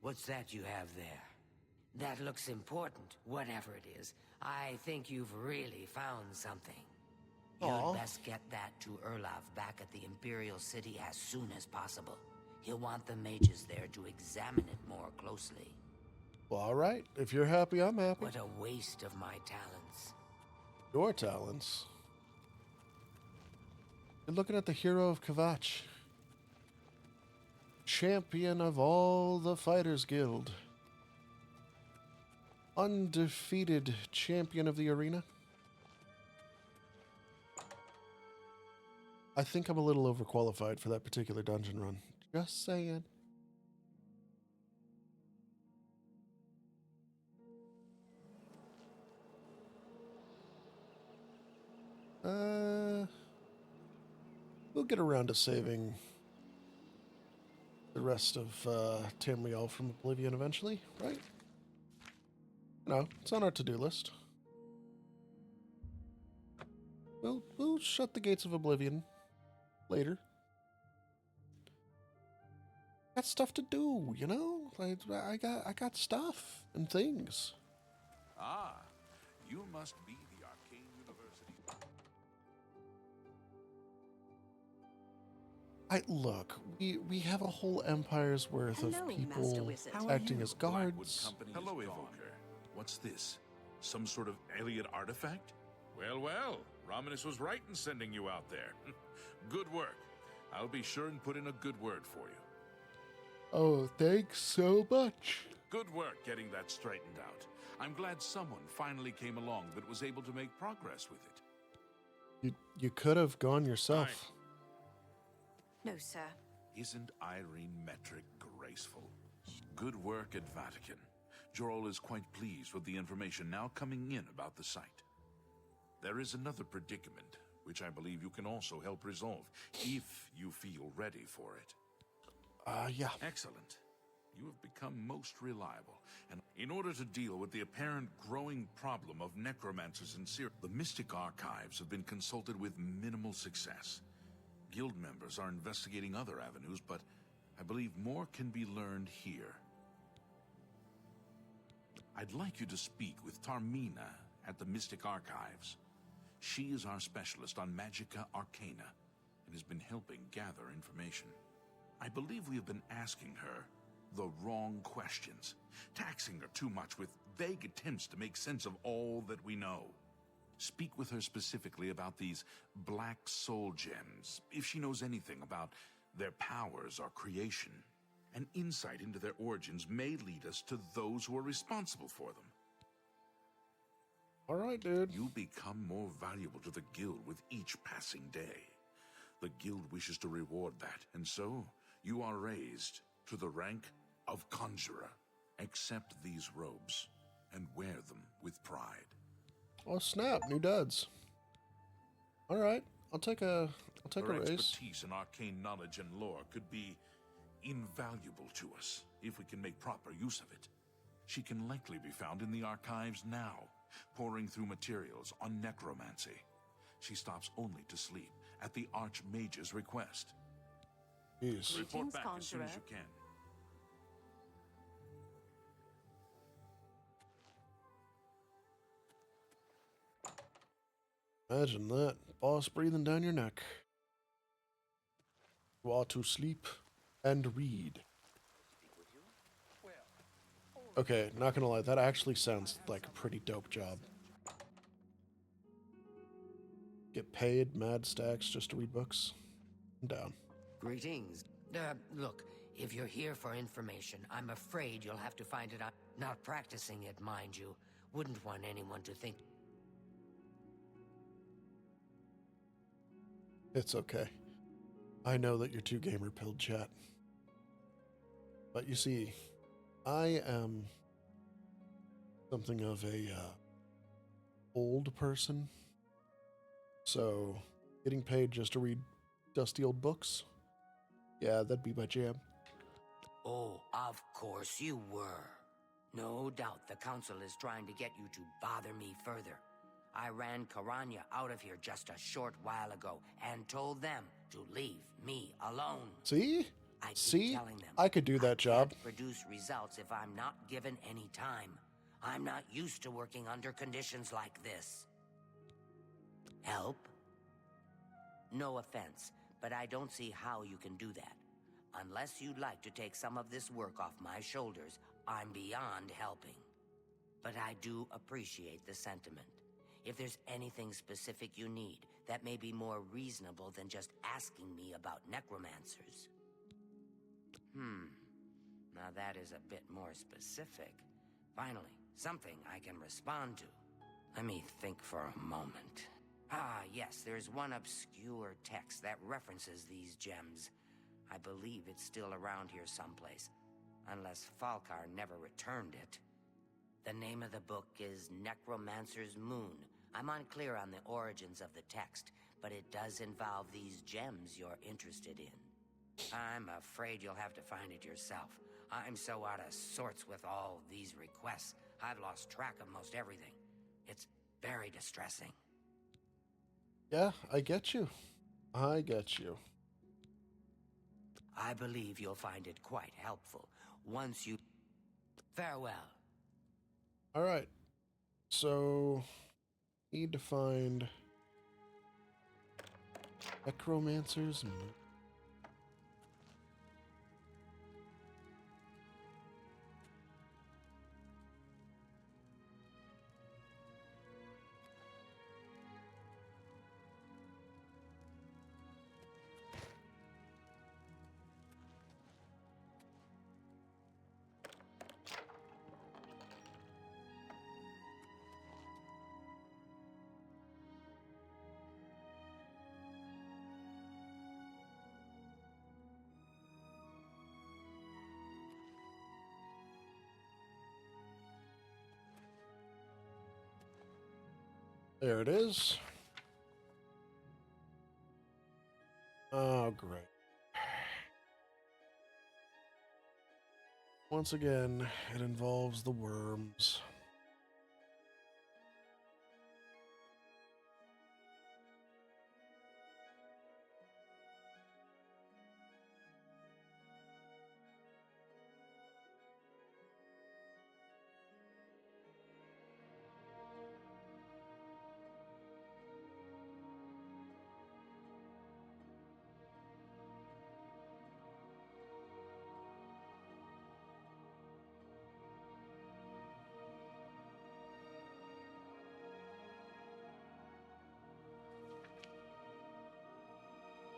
What's that you have there? That looks important, whatever it is. I think you've really found something. Aw. You'd best get that to Erlov back at the Imperial City as soon as possible. He'll want the mages there to examine it more closely. Well, all right. If you're happy, I'm happy. What a waste of my talents. Your talents? You're looking at the hero of Kvatch. champion of all the Fighters Guild. Undefeated champion of the arena. I think I'm a little overqualified for that particular dungeon run. Just saying. We'll get around to saving the rest of Tamriel from Oblivion eventually, right? No, it's on our to-do list. We'll shut the gates of Oblivion later. Got stuff to do, you know? I got stuff and things. Ah, you must be the Arcane University. Look, we have a whole empire's worth Hello, of Master people Wizard. How are acting you? as Blackwood guards. Company Hello, Evoker. What's this? Some sort of alien artifact? Well, Romanus was right in sending you out there. Good work. I'll be sure and put in a good word for you. Oh, thanks so much. Good work getting that straightened out. I'm glad someone finally came along that was able to make progress with it. You could have gone yourself. No, sir. Isn't Irene Metric graceful? Good work at Vatican. Jorol is quite pleased with the information now coming in about the site. There is another predicament, which I believe you can also help resolve, if you feel ready for it. Yeah. Excellent. You have become most reliable, and in order to deal with the apparent growing problem of necromancers in Syria, the Mystic Archives have been consulted with minimal success. Guild members are investigating other avenues, but I believe more can be learned here. I'd like you to speak with Tarmina at the Mystic Archives. She is our specialist on Magica Arcana and has been helping gather information. I believe we have been asking her the wrong questions, taxing her too much with vague attempts to make sense of all that we know. Speak with her specifically about these black soul gems, if she knows anything about their powers or creation. An insight into their origins may lead us to those who are responsible for them. All right, dude. You become more valuable to the guild with each passing day. The guild wishes to reward that, and so you are raised to the rank of conjurer. Accept these robes and wear them with pride. Oh snap! New duds. All right, I'll take a Her raise. expertise in arcane knowledge and lore could be invaluable to us if we can make proper use of it. She can likely be found in the archives now, poring through materials on necromancy. She stops only to sleep at the Archmage's request. Jeez. Report back as soon as Conjurer. you can. Imagine that. Boss breathing down your neck. You are to sleep and read. Okay, not gonna lie, that actually sounds like a pretty dope job. Get paid mad stacks just to read books. I'm down. Greetings. Look, if you're here for information, I'm afraid you'll have to find it out. Not practicing it, mind you. Wouldn't want anyone to think... It's okay. I know that you're too gamer-pilled, chat. But you see, I am something of a old person. So, getting paid just to read dusty old books? Yeah, that'd be my jam. Oh, of course you were. No doubt the council is trying to get you to bother me further. I ran Karanya out of here just a short while ago and told them to leave me alone. See? I keep See? telling them I could do that job. can't produce results if I'm not given any time. I'm not used to working under conditions like this. Help? No offense, but I don't see how you can do that. Unless you'd like to take some of this work off my shoulders, I'm beyond helping. But I do appreciate the sentiment. If there's anything specific you need, that may be more reasonable than just asking me about necromancers. Now that is a bit more specific. Finally, something I can respond to. Let me think for a moment. Ah, yes, there's one obscure text that references these gems. I believe it's still around here someplace, unless Falkar never returned it. The name of the book is Necromancer's Moon. I'm unclear on the origins of the text, but it does involve these gems you're interested in. I'm afraid you'll have to find it yourself. I'm so out of sorts with all these requests, I've lost track of most everything. It's very distressing. Yeah, I get you. I get you. I believe you'll find it quite helpful once you... Farewell. All right. So, need to find Necromancer's Moon. There it is. Oh, great. Once again, it involves the worms.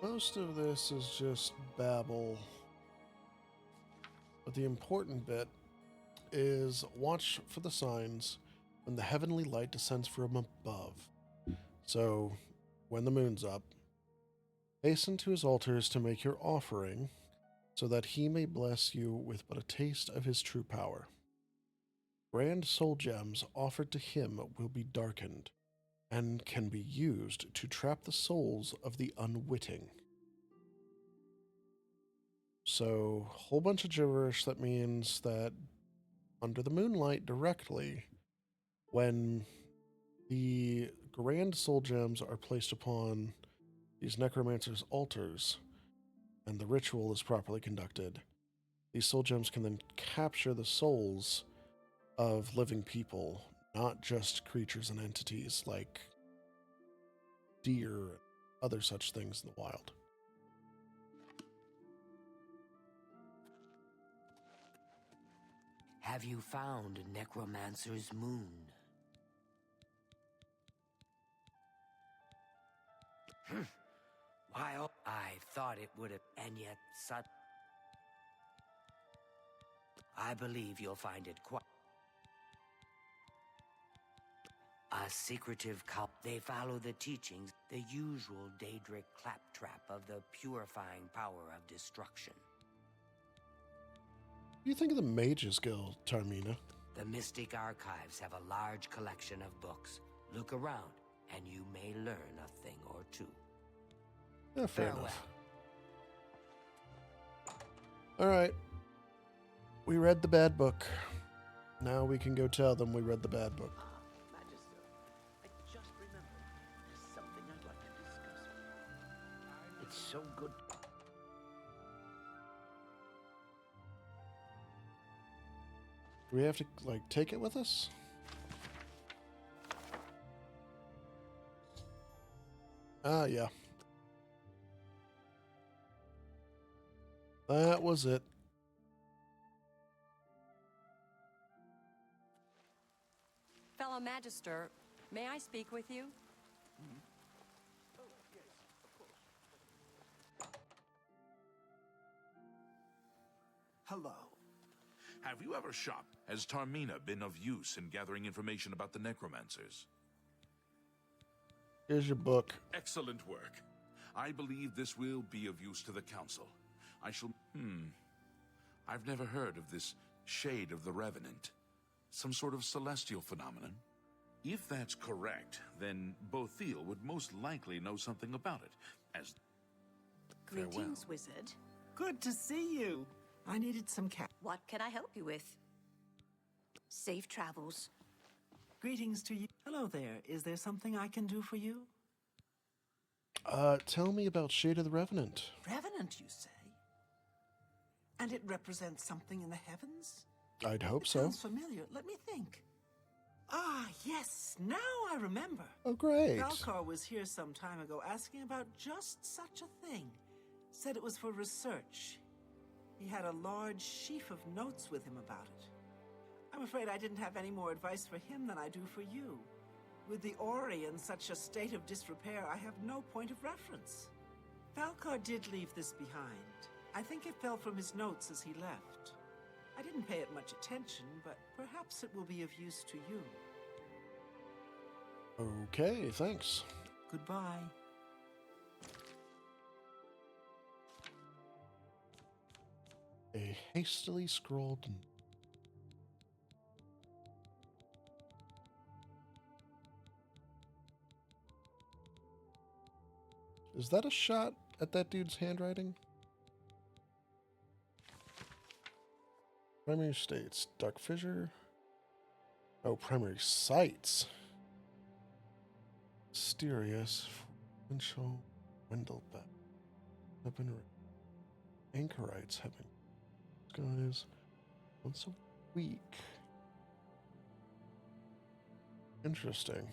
Most of this is just babble. But the important bit is watch for the signs when the heavenly light descends from above. So, when the moon's up, hasten to his altars to make your offering, so that he may bless you with but a taste of his true power. Grand soul gems offered to him will be darkened, and can be used to trap the souls of the unwitting. So, whole bunch of gibberish that means that under the moonlight directly, when the grand soul gems are placed upon these necromancers' altars, and the ritual is properly conducted, these soul gems can then capture the souls of living people, not just creatures and entities like deer and other such things in the wild. Have you found Necromancer's Moon? Why, oh, I thought it would have, and yet I believe you'll find it quite... A secretive cult. They follow the teachings, the usual Daedric claptrap of the purifying power of destruction. What do you think of the Mages Guild, Tarmina? The Mystic Archives have a large collection of books. Look around, and you may learn a thing or two. Yeah, fair Farewell. enough. All right. We read the bad book. Now we can go tell them we read the bad book. Magister, I just remembered there's something I'd like to discuss. It's so good. Do we have to, like, take it with us? Ah, yeah. That was it. Fellow Magister, may I speak with you? Hello. Have you ever shopped? Has Tarmina been of use in gathering information about the necromancers? Here's your book. Excellent work. I believe this will be of use to the Council. I shall... I've never heard of this Shade of the Revenant. Some sort of celestial phenomenon? If that's correct, then Bothiel would most likely know something about it, as... Greetings, wizard. Good to see you. I needed some What can I help you with? Safe travels. Greetings to you. Hello there. Is there something I can do for you? Tell me about Shade of the Revenant. Revenant, you say? And it represents something in the heavens? I'd hope It so. sounds familiar. Let me think. Ah, yes. Now I remember. Oh, great. Falcar was here some time ago asking about just such a thing. Said it was for research. He had a large sheaf of notes with him about it. I'm afraid I didn't have any more advice for him than I do for you. With the Ori in such a state of disrepair, I have no point of reference. Falcar did leave this behind. I think it fell from his notes as he left. I didn't pay it much attention, but perhaps it will be of use to you. Okay, thanks. Goodbye. A hastily scrolled... Is that a shot at that dude's handwriting? Primary states. Dark fissure. Oh, primary sites. Mysterious. Provincial. Wendelbeck. Anchorites having... Guys. Once a week. Interesting.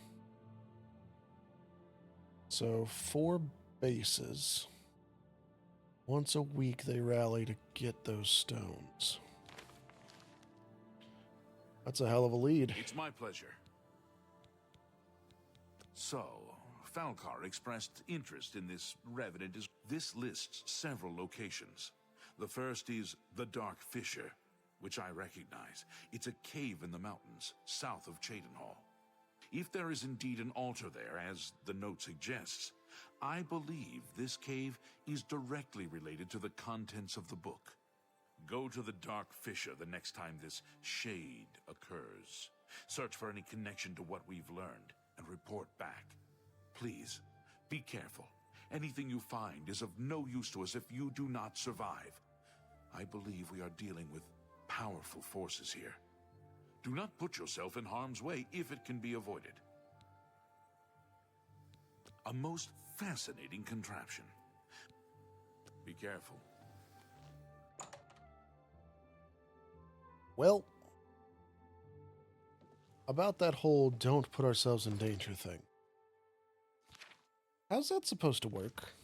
So, 4 bases. Once a week they rally to get those stones. That's a hell of a lead. It's my pleasure. So, Falcar expressed interest in this Revenant. This lists several locations. The first is the Dark Fissure, which I recognize. It's a cave in the mountains, south of Cheydinhall. If there is indeed an altar there, as the note suggests, I believe this cave is directly related to the contents of the book. Go to the Dark Fissure the next time this shade occurs. Search for any connection to what we've learned and report back. Please, be careful. Anything you find is of no use to us if you do not survive. I believe we are dealing with powerful forces here. Do not put yourself in harm's way if it can be avoided. A most fascinating contraption. Be careful. Well, about that whole don't put ourselves in danger thing. How's that supposed to work?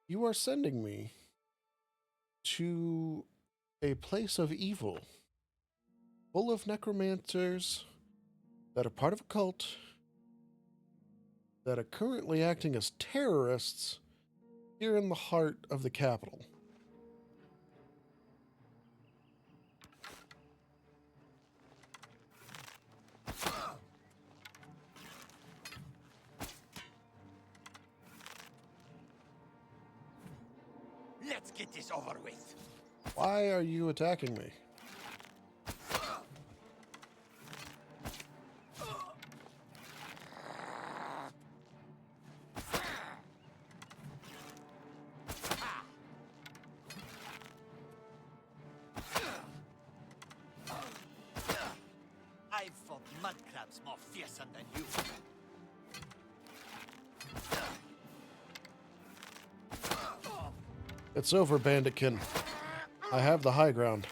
You are sending me to a place of evil, full of necromancers that are part of a cult, that are currently acting as terrorists here in the heart of the capital. Let's get this over with. Why are you attacking me? I've fought mud crabs more fearsome than you. It's over, Banditkin. I have the high ground.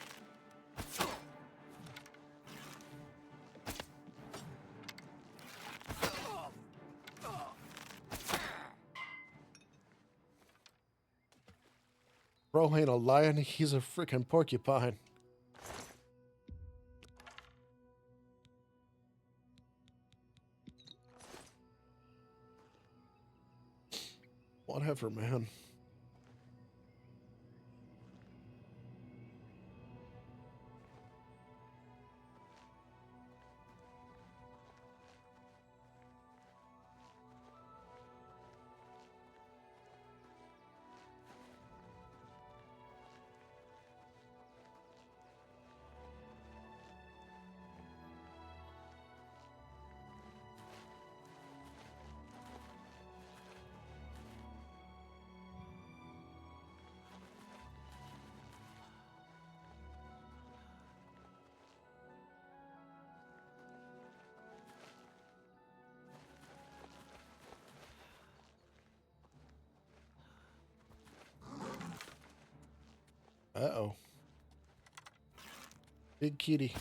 Bro ain't a lion, he's a freaking porcupine. Whatever, man. Uh-oh. Big kitty.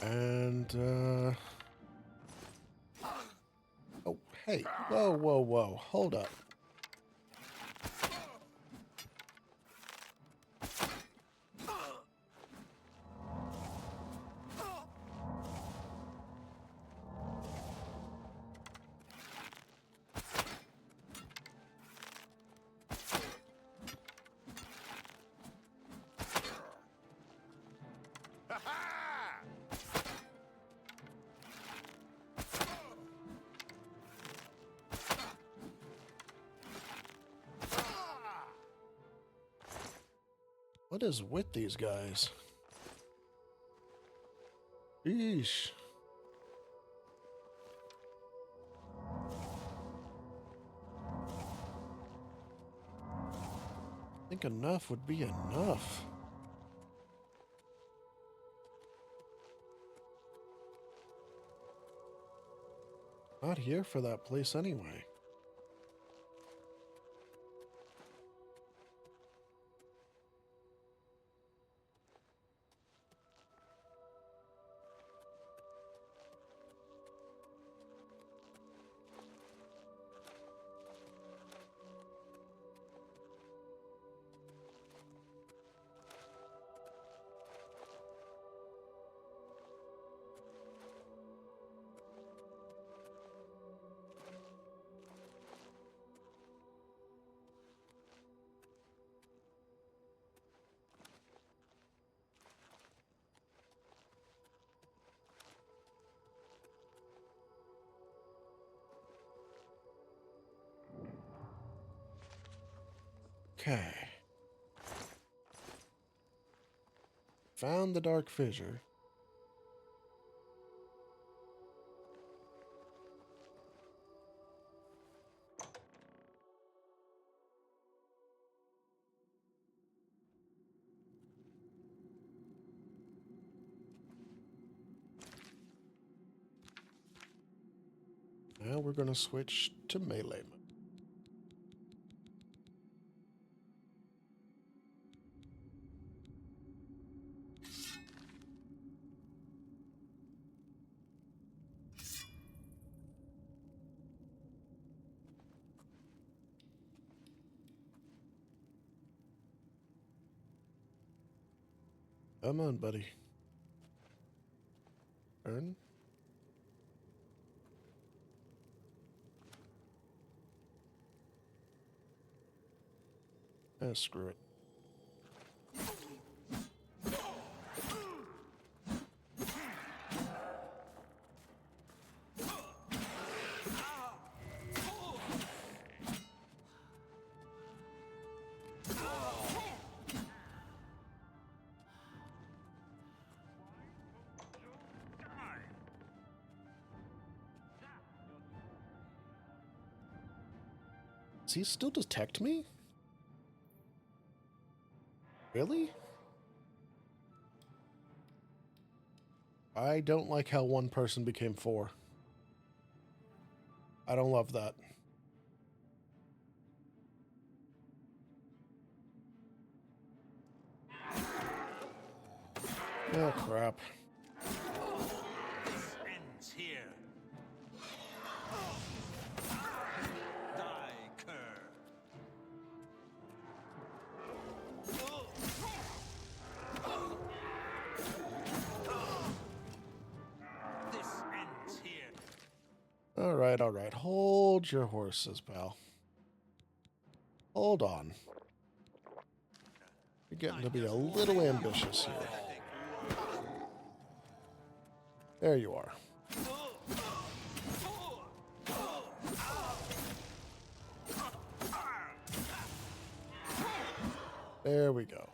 And, oh, hey. Whoa, whoa, whoa. Hold up. What is with these guys? Eesh. I think enough would be enough. Not here for that place anyway. Okay. Found the dark fissure. Now we're going to switch to melee mode. Come on, buddy. Turn. Screw it. Does he still detect me? Really? I don't like how one person became 4. I don't love that. Oh, crap. This ends here. Die, cur. This ends here. All right, all right. Hold your horses, pal. Hold on. You're getting to be a little ambitious here. There you are. There we go.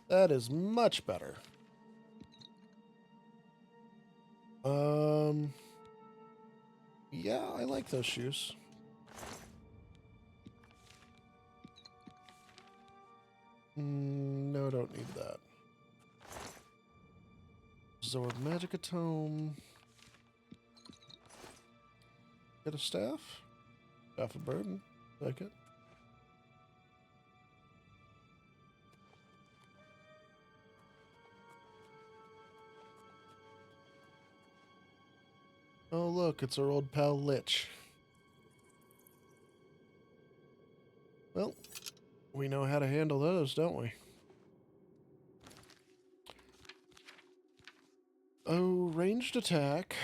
That is much better. Yeah, I like those shoes. No, don't need that. Absorb magic tome. Get a staff. Staff of burden. Like it. Oh look, it's our old pal Lich. Well, we know how to handle those, don't we? Oh, ranged attack.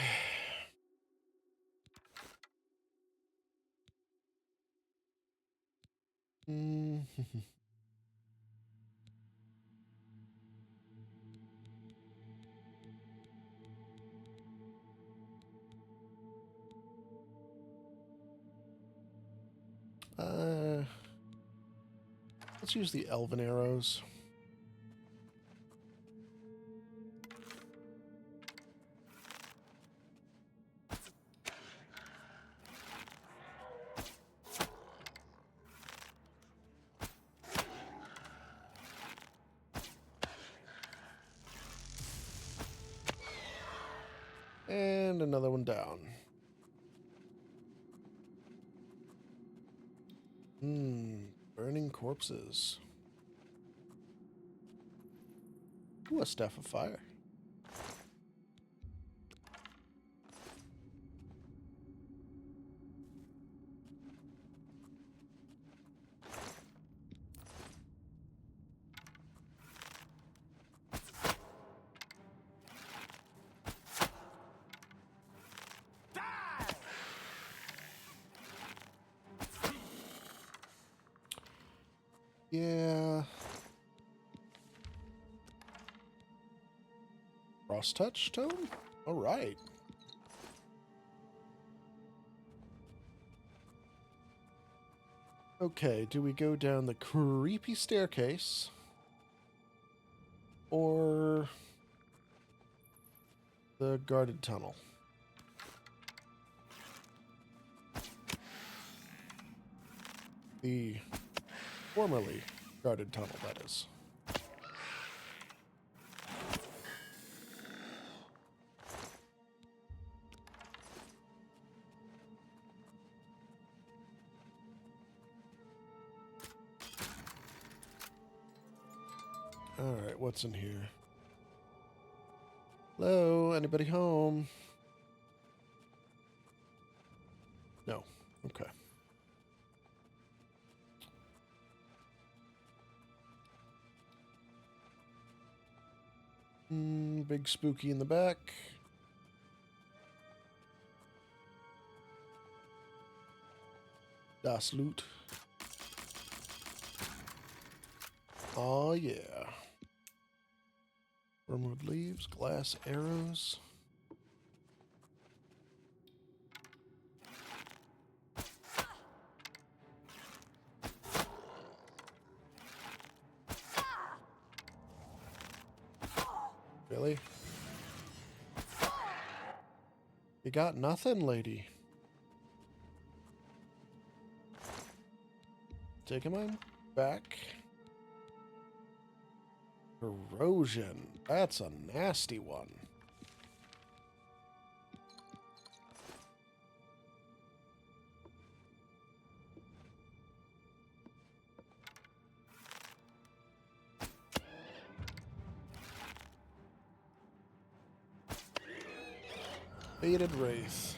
Let's use the elven arrows. And another one down. Burning corpses. Ooh, a staff of fire. Yeah. Cross touch tone? Alright. Okay, do we go down the creepy staircase? Or the guarded tunnel? The formerly guarded tunnel, that is. Alright, what's in here? Hello, anybody home? No. Okay. Big spooky in the back. Das Loot. Oh yeah. Wormwood leaves, glass arrows. Really? You got nothing, lady. Taking mine back. Erosion. That's a nasty one. Faded Wraith.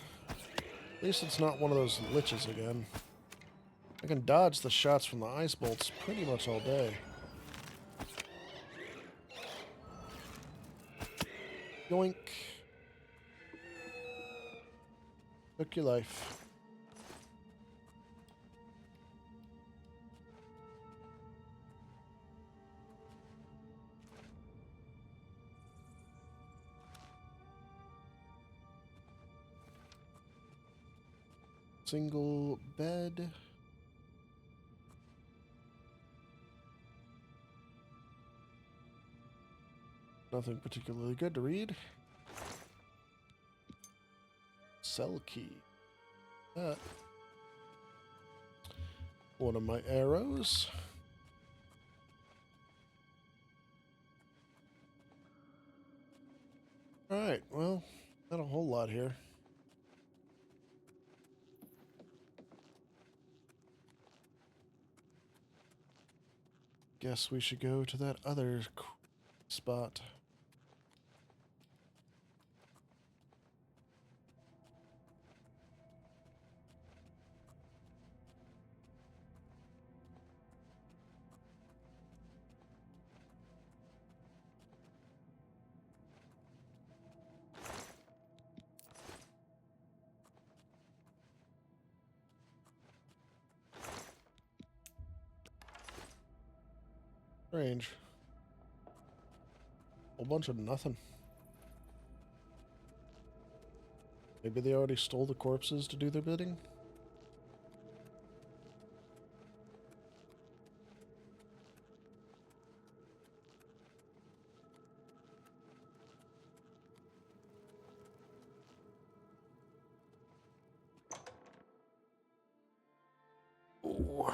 At least it's not one of those liches again. I can dodge the shots from the ice bolts pretty much all day. Yoink. Took your life. Single bed. Nothing particularly good to read. Cell key. One of my arrows. Alright, well, not a whole lot here. Guess we should go to that other spot. Strange. Whole bunch of nothing. Maybe they already stole the corpses to do their bidding? Ooh.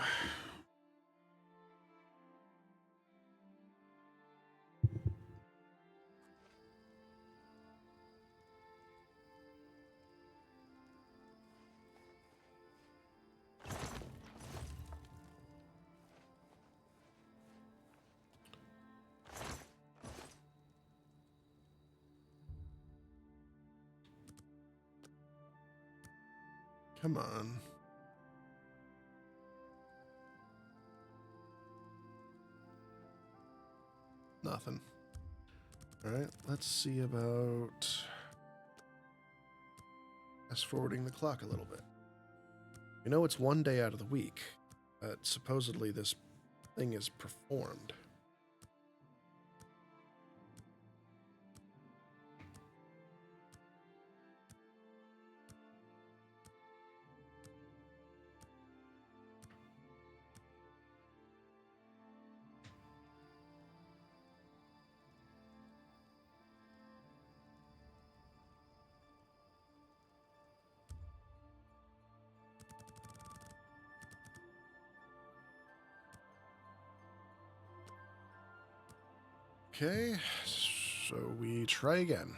Come on. Nothing. Alright, let's see about fast forwarding the clock a little bit. You know, it's one day out of the week that supposedly this thing is performed. Okay, so we try again.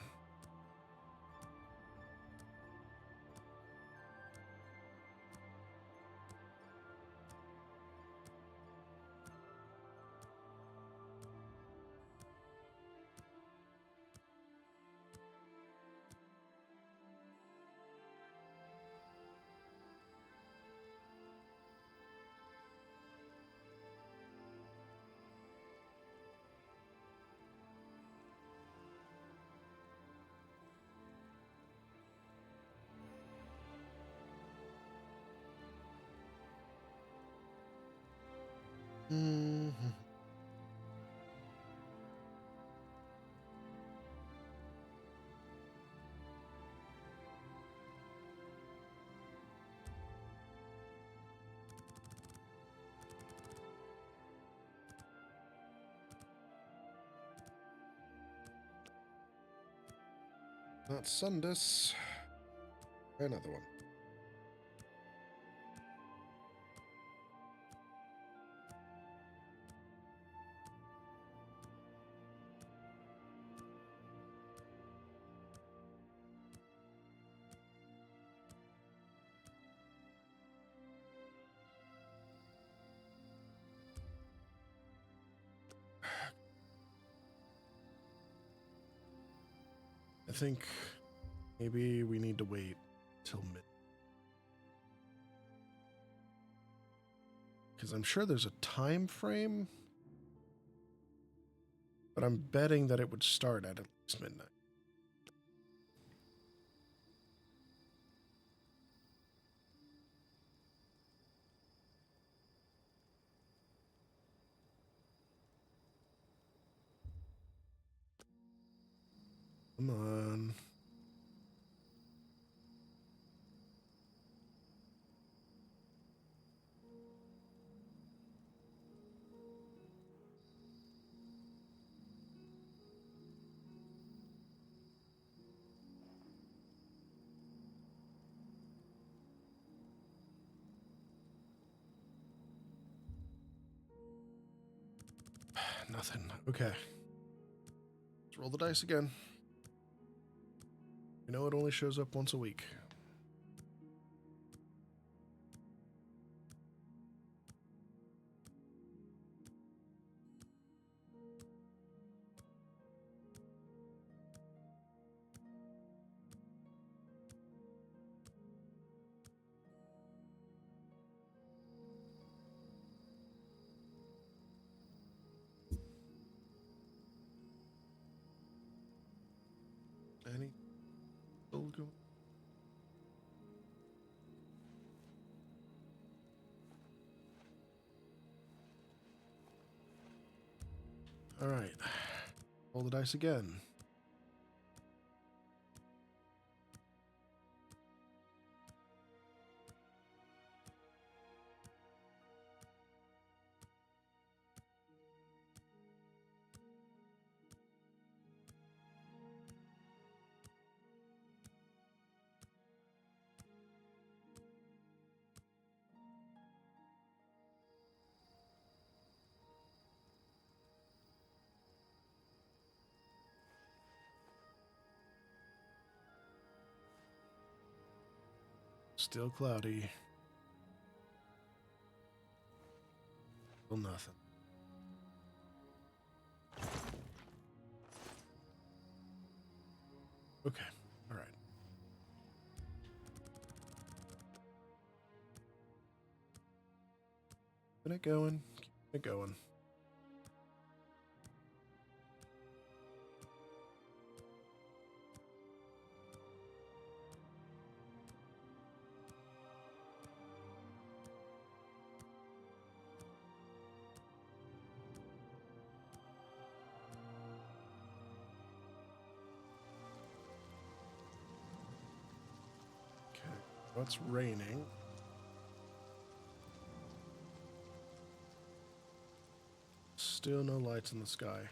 Mm-hmm. Not Sundus. Another one. I think maybe we need to wait till mid. Because I'm sure there's a time frame, but I'm betting that it would start at least midnight. Come on. Nothing. Okay. Let's roll the dice again. You know, it only shows up once a week. Any still going? All right. Roll the dice again. Still cloudy. Still nothing. Okay. All right. Keeping it going. Keeping it going. Okay. Well, it's raining. Still no lights in the sky.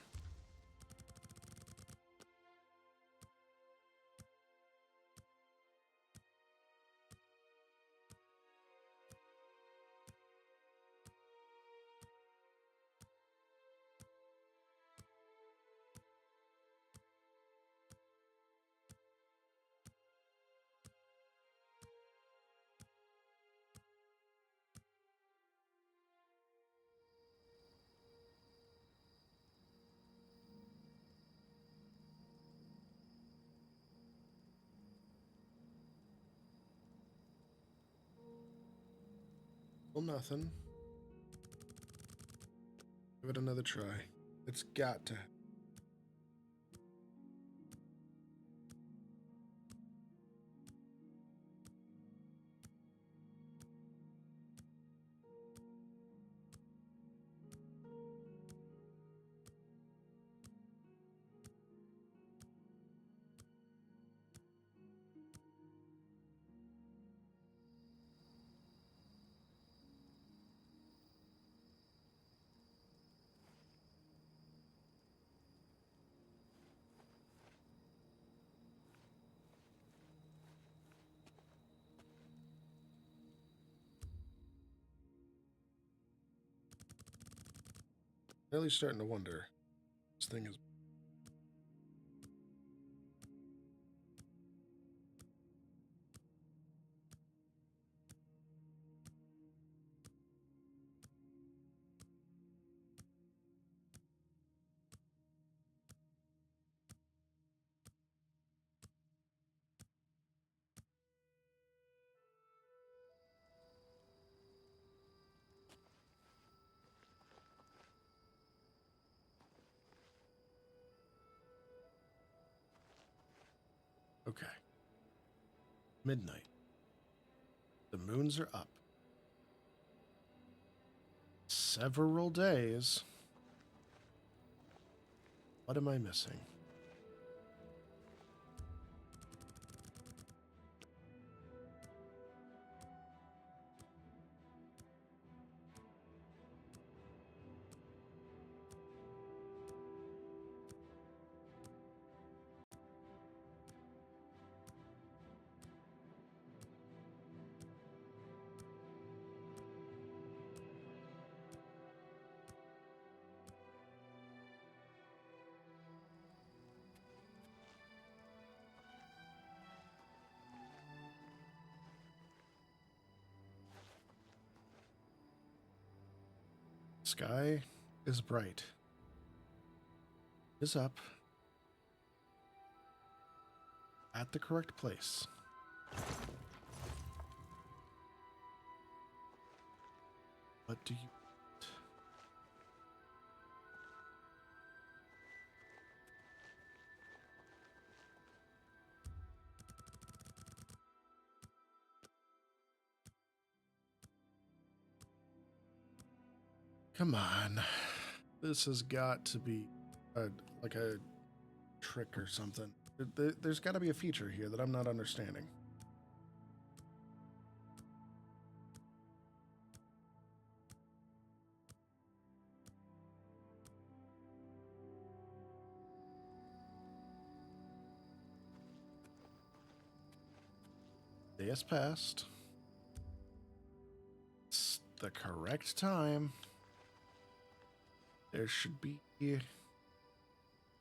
Well, nothing. Give it another try. It's got to. Really starting to wonder. This thing is. Okay. Midnight. The moons are up. Several days. What am I missing? Sky is bright. Is up. At the correct place. What do you want? Come on. This has got to be like a trick or something. There's got to be a feature here that I'm not understanding. Day has passed. It's the correct time. There should be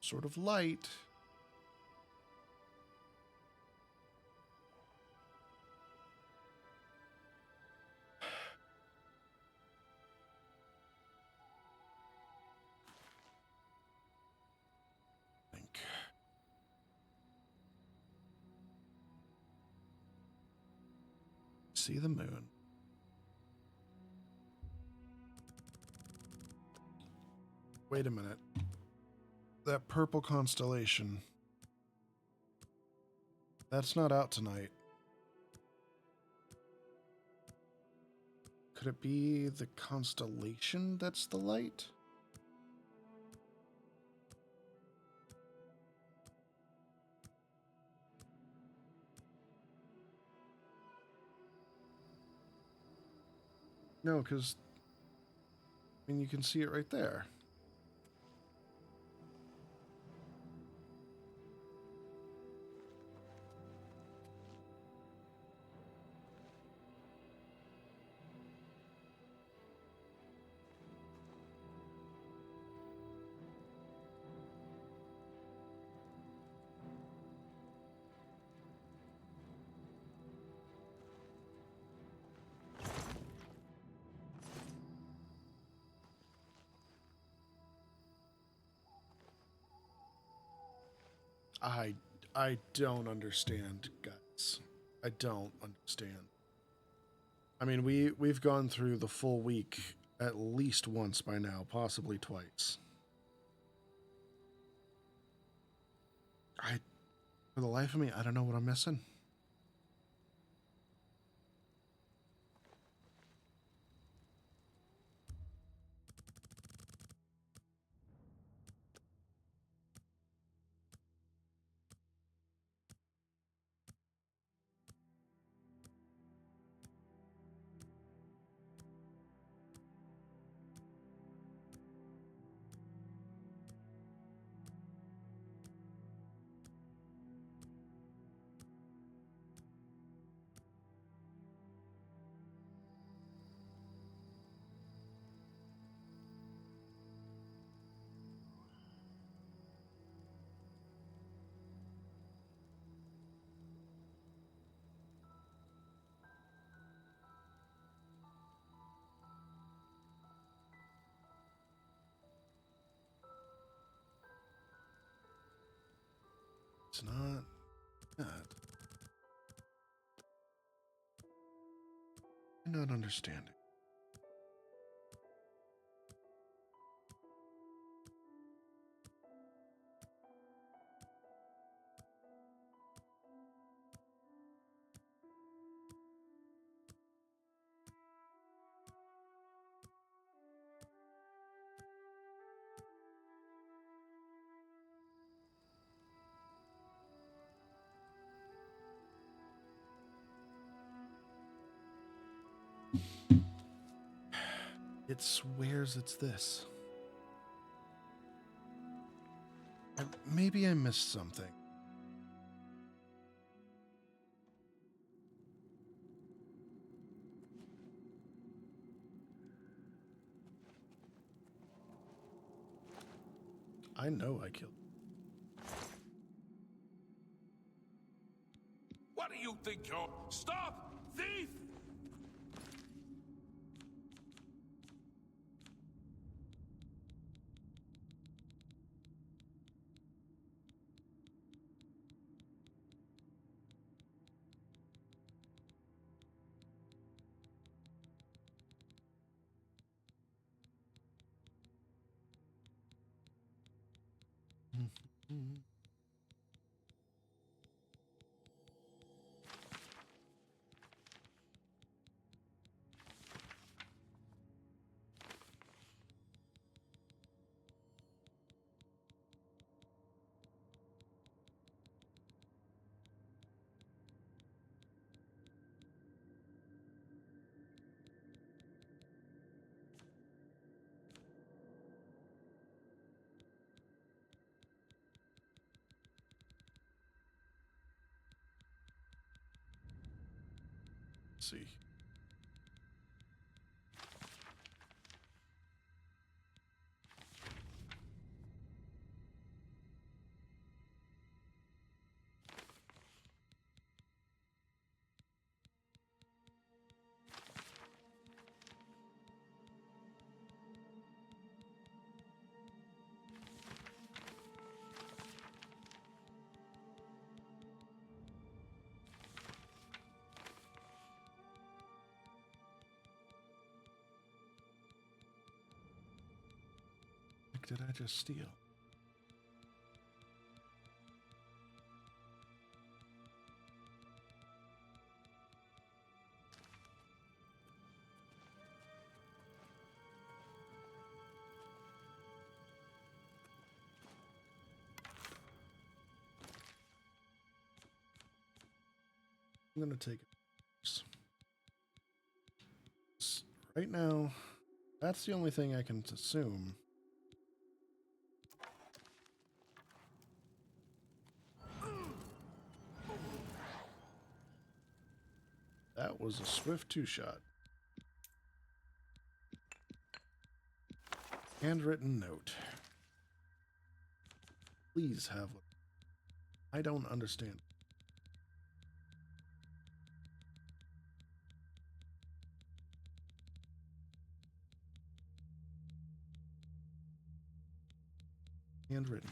sort of light. See the moon. Wait a minute. That purple constellation. That's not out tonight. Could it be the constellation that's the light? No, because, I mean, you can see it right there. I don't understand, guys. I don't understand. I mean, we've gone through the full week at least once by now, possibly twice. For the life of me, I don't know what I'm missing. It's not that. I'm not understanding. It swears it's this. Maybe I missed something. I know I killed. What do you think you're... Stop! Thief! See. Did I just steal? I'm gonna take it. Right now, that's the only thing I can assume. That was a swift two-shot. Handwritten note. Please have what I don't understand. Handwritten.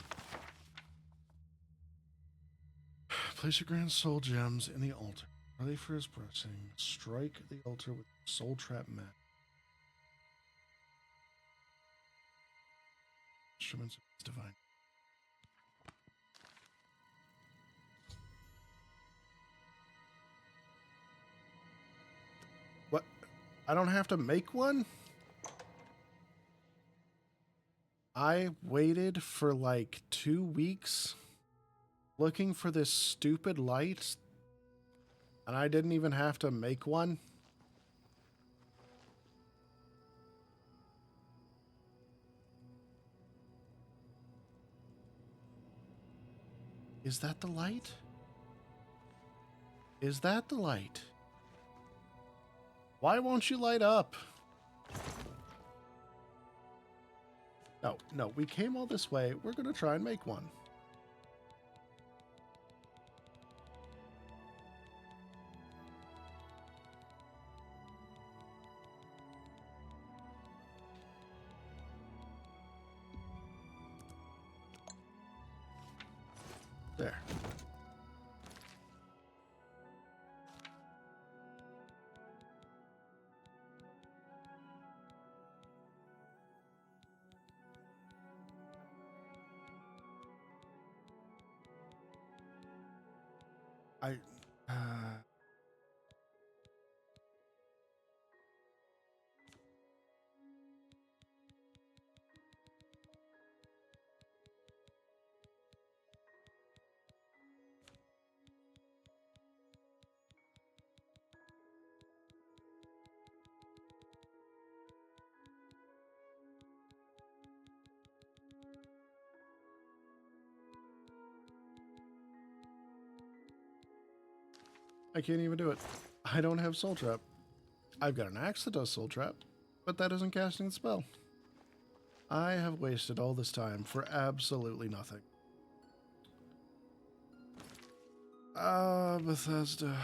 Place your grand soul gems in the altar. Ready for his blessing. Strike the altar with soul trap mat. Instruments of his divine. What? I don't have to make one? I waited for like 2 weeks looking for this stupid light, and I didn't even have to make one? Is that the light? Is that the light? Why won't you light up? No, we came all this way. We're going to try and make one. There. I can't even do it. I don't have Soul Trap. I've got an axe that does Soul Trap, but that isn't casting the spell. I have wasted all this time for absolutely nothing. Bethesda.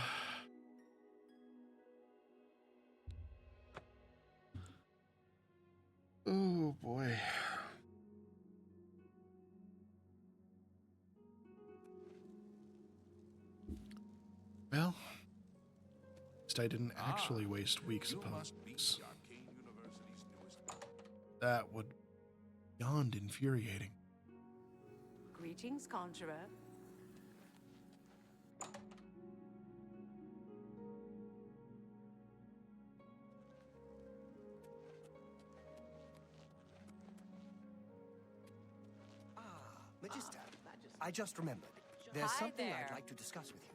Oh boy. Well, at least I didn't actually waste weeks upon this. That would be beyond infuriating. Greetings, conjurer. Magister, I just remembered. There's Hi something there. I'd like to discuss with you.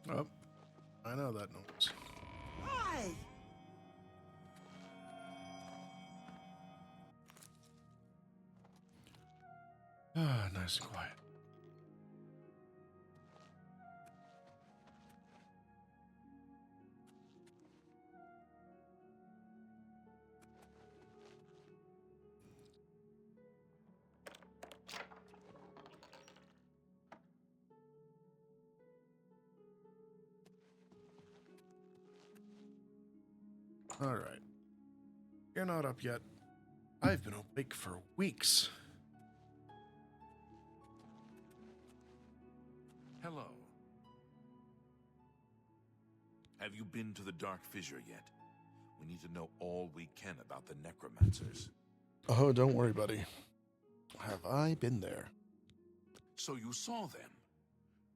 Oh, I know that noise. Hi! Ah, nice and quiet. All right. You're not up yet. I've been awake for weeks. Hello. Have you been to the Dark Fissure yet? We need to know all we can about the necromancers. Oh, don't worry, buddy. Have I been there? So you saw them.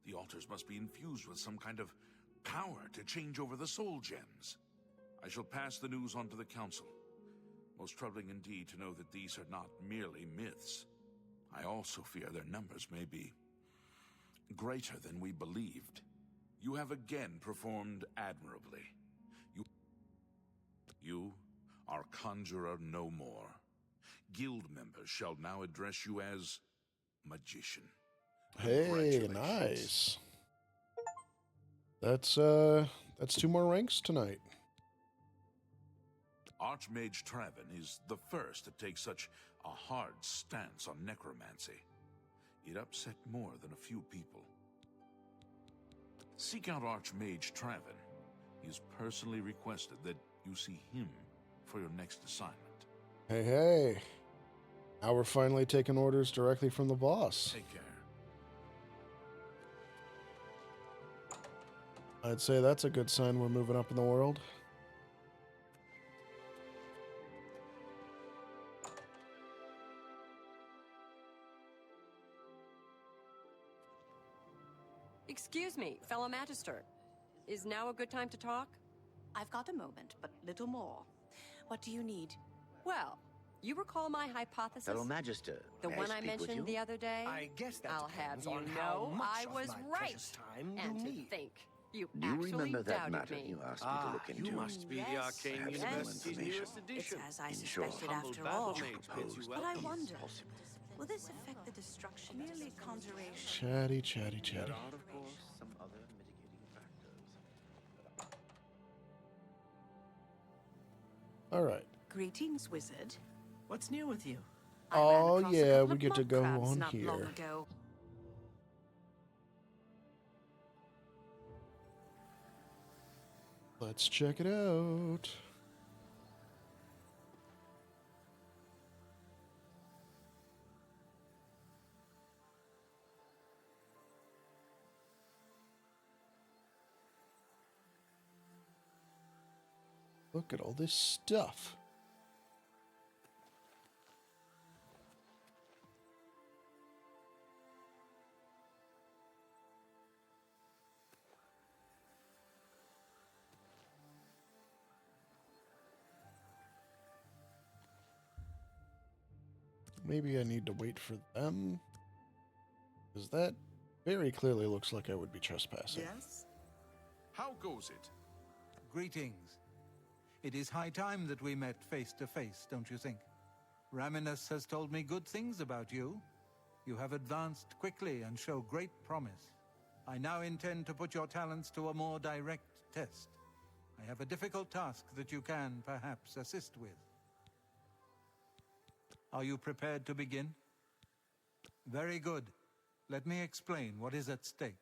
The altars must be infused with some kind of power to change over the soul gems. I shall pass the news on to the council. Most troubling indeed to know that these are not merely myths. I also fear their numbers may be greater than we believed. You have again performed admirably. You are Conjurer no more. Guild members shall now address you as Magician. Hey, nice. That's 2 more ranks tonight. Archmage Traven is the first to take such a hard stance on necromancy. It upset more than a few people. Seek out Archmage Traven. He has personally requested that you see him for your next assignment. Hey, hey. Now we're finally taking orders directly from the boss. Take care. I'd say that's a good sign we're moving up in the world. Excuse me, fellow Magister. Is now a good time to talk? I've got a moment, but little more. What do you need? Well, you recall my hypothesis? Fellow Magister, The may one I speak with mentioned you? the other day? I guess that I'll have depends you on how know much I of was my right. precious time And you to need. think you Do you actually remember that doubted matter me. you asked me to look into? You must be the Yes. Arcane I have some University's information. newest It's edition. as I In short, suspected Humble after battle all. mage bids you But I welcome. wonder, Possible. will this affect the destruction? Merely conjuration. Chatty, chatty, chatty. There are, of course, some other mitigating factors. All right. Greetings, wizard. What's new with you? I ran Oh, across a yeah, couple we of get to mud go crabs on not long here. ago. Let's check it out. Look at all this stuff. Maybe I need to wait for them. Because that very clearly looks like I would be trespassing. Yes? How goes it? Greetings. It is high time that we met face to face, don't you think? Raminus has told me good things about you. You have advanced quickly and show great promise. I now intend to put your talents to a more direct test. I have a difficult task that you can, perhaps, assist with. Are you prepared to begin? Very good. Let me explain what is at stake.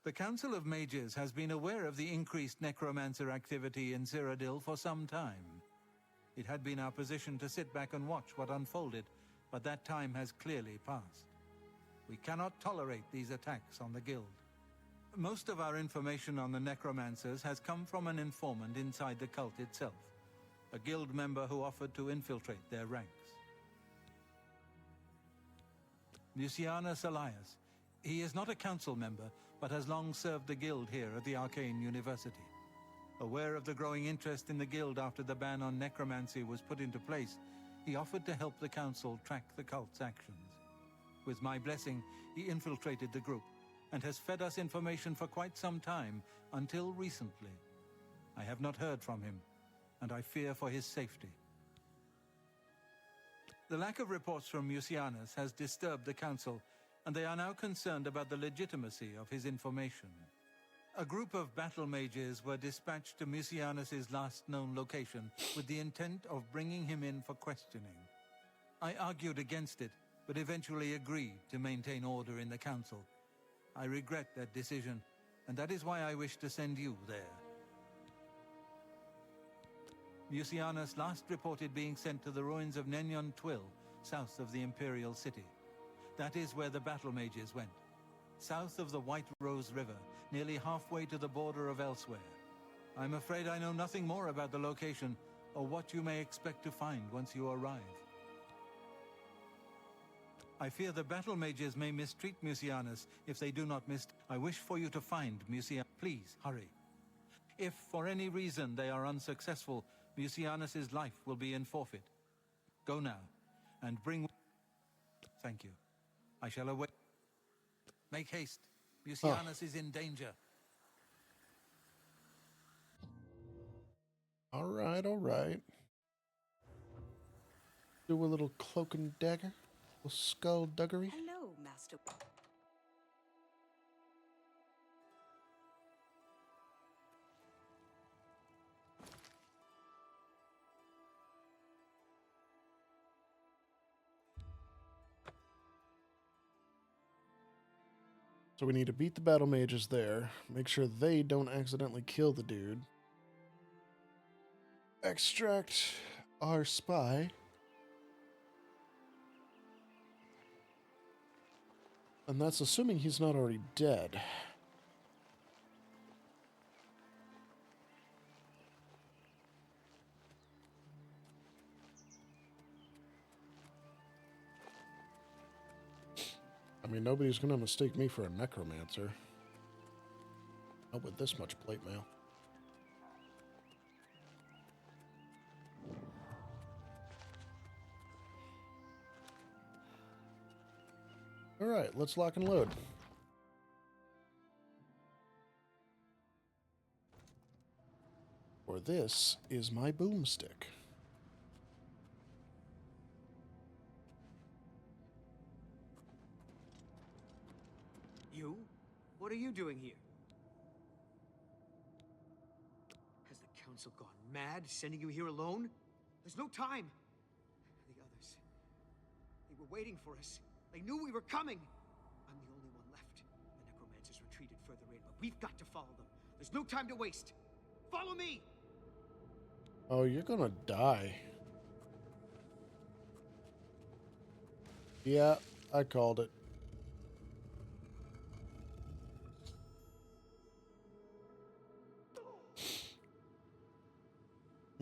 The Council of Mages has been aware of the increased necromancer activity in Cyrodiil for some time. It had been our position to sit back and watch what unfolded, but that time has clearly passed. We cannot tolerate these attacks on the Guild. Most of our information on the necromancers has come from an informant inside the cult itself, a Guild member who offered to infiltrate their ranks. Mucianus Elias. He is not a council member, but has long served the Guild here at the Arcane University. Aware of the growing interest in the Guild after the ban on necromancy was put into place, he offered to help the council track the cult's actions. With my blessing, he infiltrated the group and has fed us information for quite some time, until recently. I have not heard from him, and I fear for his safety. The lack of reports from Mucianus has disturbed the council, and they are now concerned about the legitimacy of his information. A group of battle mages were dispatched to Mucianus's last known location with the intent of bringing him in for questioning. I argued against it, but eventually agreed to maintain order in the council. I regret that decision, and that is why I wish to send you there. Mucianus last reported being sent to the ruins of Nenyon Twill, south of the Imperial City. That is where the battle mages went, south of the White Rose River, nearly halfway to the border of elsewhere. I'm afraid I know nothing more about the location, or what you may expect to find once you arrive. I fear the battle mages may mistreat Mucianus if they do not I wish for you to find Mucianus. Please, hurry. If, for any reason, they are unsuccessful, Mucianus's life will be in forfeit. Go now, and bring... Thank you. I shall await... Make haste. Mucianus is in danger. All right, all right. Do a little cloak and dagger. A little skullduggery. Hello, Master. So we need to beat the battle mages there. Make sure they don't accidentally kill the dude. Extract our spy. And that's assuming he's not already dead. I mean, nobody's going to mistake me for a necromancer. Not with this much plate mail. All right, let's lock and load. For this is my boomstick. You? What are you doing here? Has the council gone mad, sending you here alone? There's no time. The others, they were waiting for us. They knew we were coming. I'm the only one left. The necromancers retreated further in, but we've got to follow them. There's no time to waste. Follow me! Oh, you're gonna die. Yeah, I called it.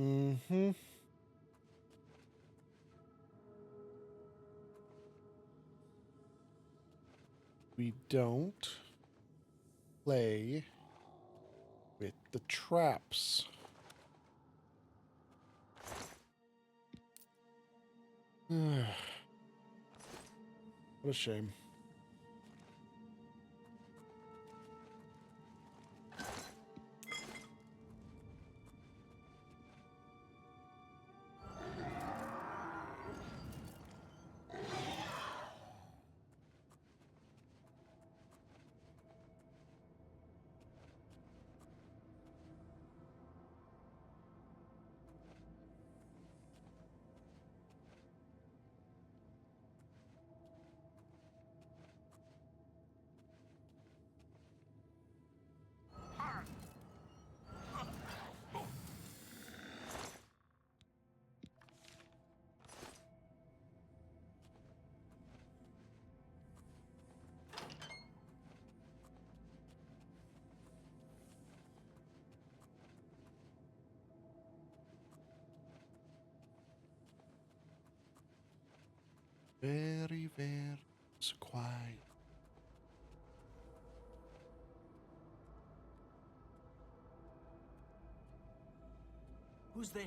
Mm-hmm. We don't play with the traps. What a shame. Very, very quiet. Who's there?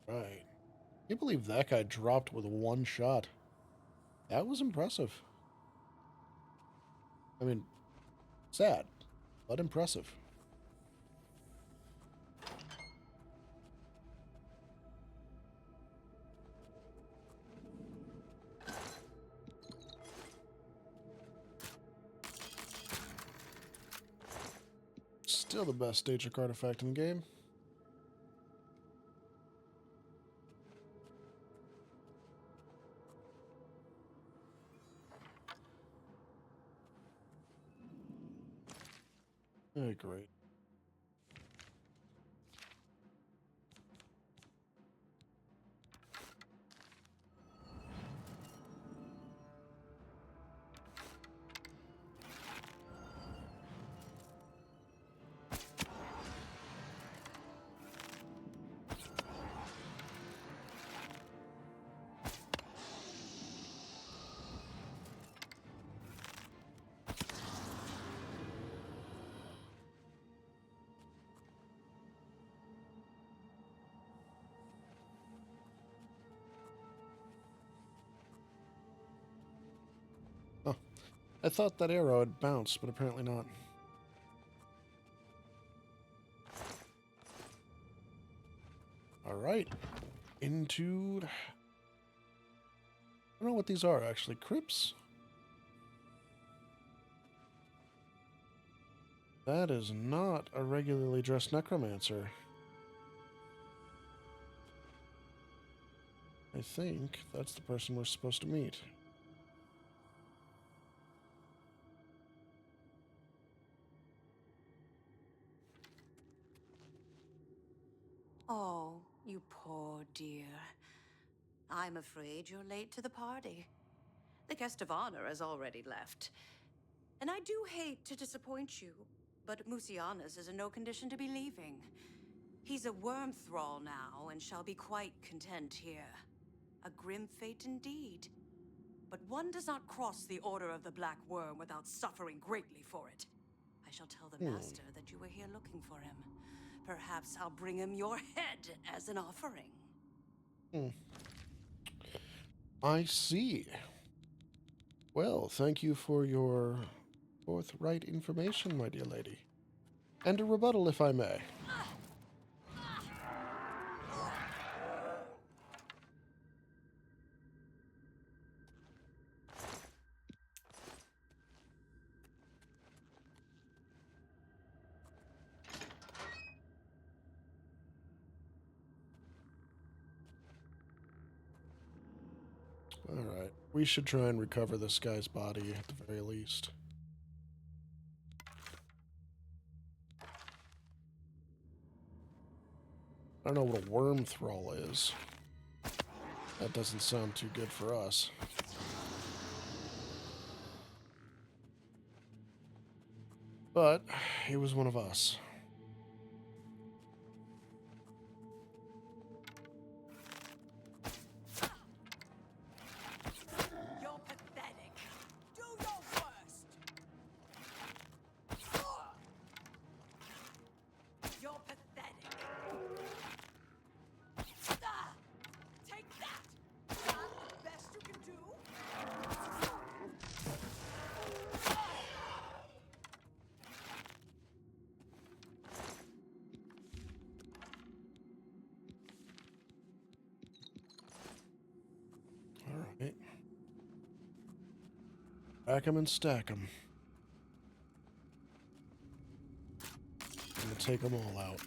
Right. Can you believe that guy dropped with one shot? That was impressive. I mean, sad, but impressive. Still the best stage artifact in the game. Very great. Oh, I thought that arrow had bounced, but apparently not. All right, into... I don't know what these are, actually. Crypts? That is not a regularly dressed necromancer. I think that's the person we're supposed to meet. Oh, you poor dear. I'm afraid you're late to the party. The guest of honor has already left. And I do hate to disappoint you, but Musianus is in no condition to be leaving. He's a worm thrall now and shall be quite content here. A grim fate indeed. But one does not cross the Order of the Black Worm without suffering greatly for it. I shall tell the master that you were here looking for him. Perhaps I'll bring him your head as an offering. I see. Well, thank you for your forthright information, my dear lady. And a rebuttal, if I may. Alright, we should try and recover this guy's body at the very least. I don't know what a worm thrall is. That doesn't sound too good for us. But he was one of us. You're pathetic. Do your worst. You're pathetic. Take that. That's the best you can do. Alright. Rack 'em and stack 'em. I'm gonna take them all out.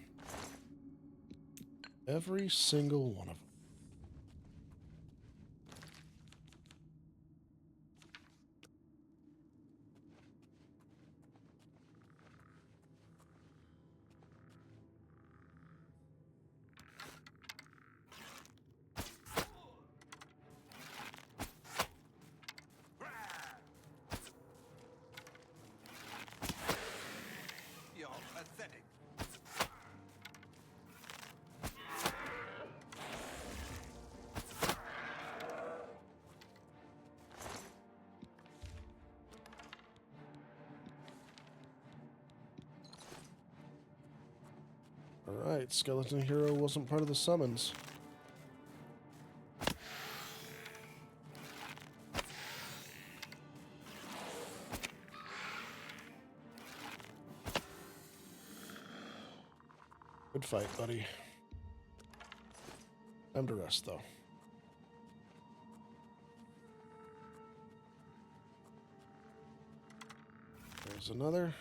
Every single one of them. Alright, Skeleton Hero wasn't part of the summons. Good fight, buddy. Time to rest, though. There's another.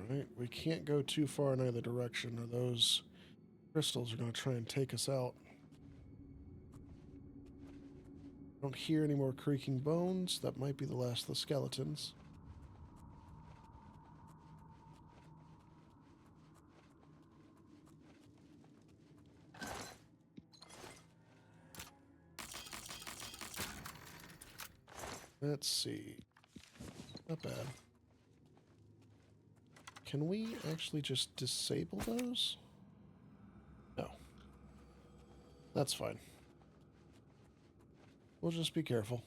Alright, we can't go too far in either direction, or those crystals are going to try and take us out. Don't hear any more creaking bones. That might be the last of the skeletons. Let's see. Not bad. Can we actually just disable those? No. That's fine. We'll just be careful.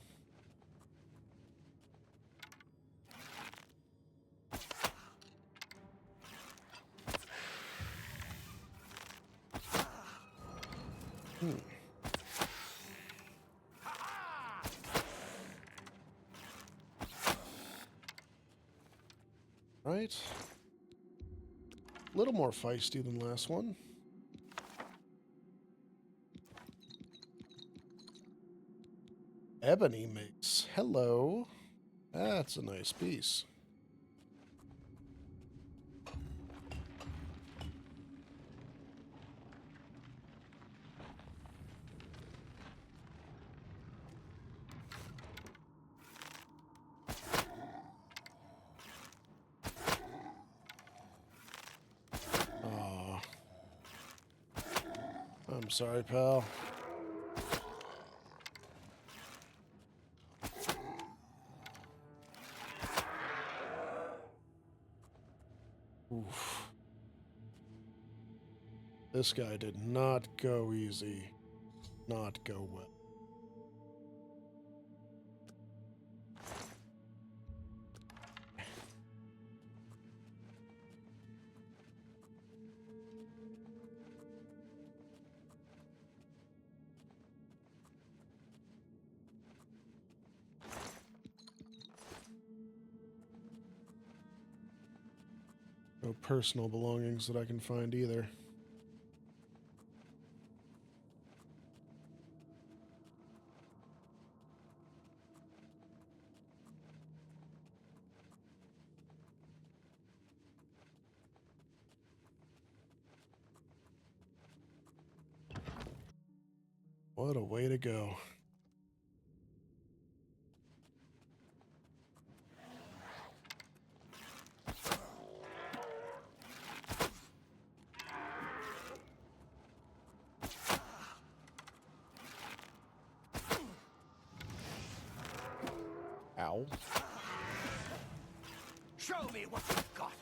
Right. A little more feisty than last one. Ebony mace. Hello. That's a nice piece. Aw. I'm sorry, pal. Oof. This guy did not go easy. Not go well. No personal belongings that I can find either. What a way to go. Ow. Show me what you've got.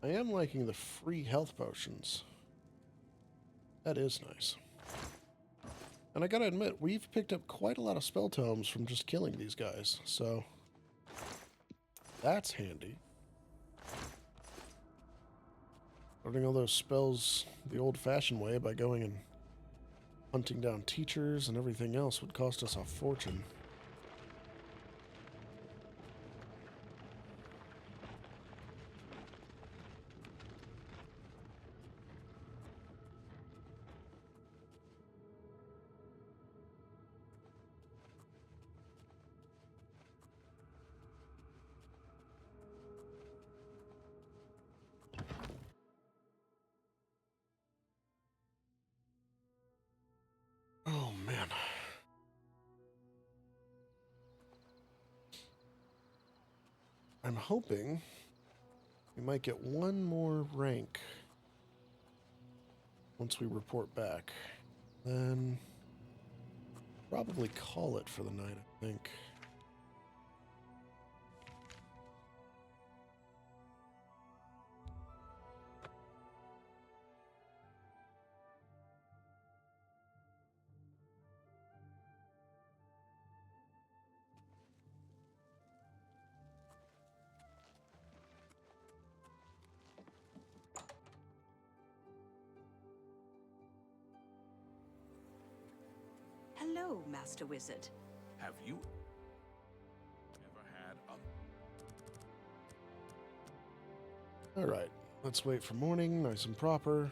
I am liking the free health potions. That is nice. And I gotta admit, we've picked up quite a lot of spell tomes from just killing these guys, so that's handy. Learning all those spells the old-fashioned way by going and hunting down teachers and everything else would cost us a fortune. Oh, man. I'm hoping We might get one more rank once we report back. Then probably call it for the night, I think. Hello, Master Wizard. Have you ever had a... All right, let's wait for morning, nice and proper.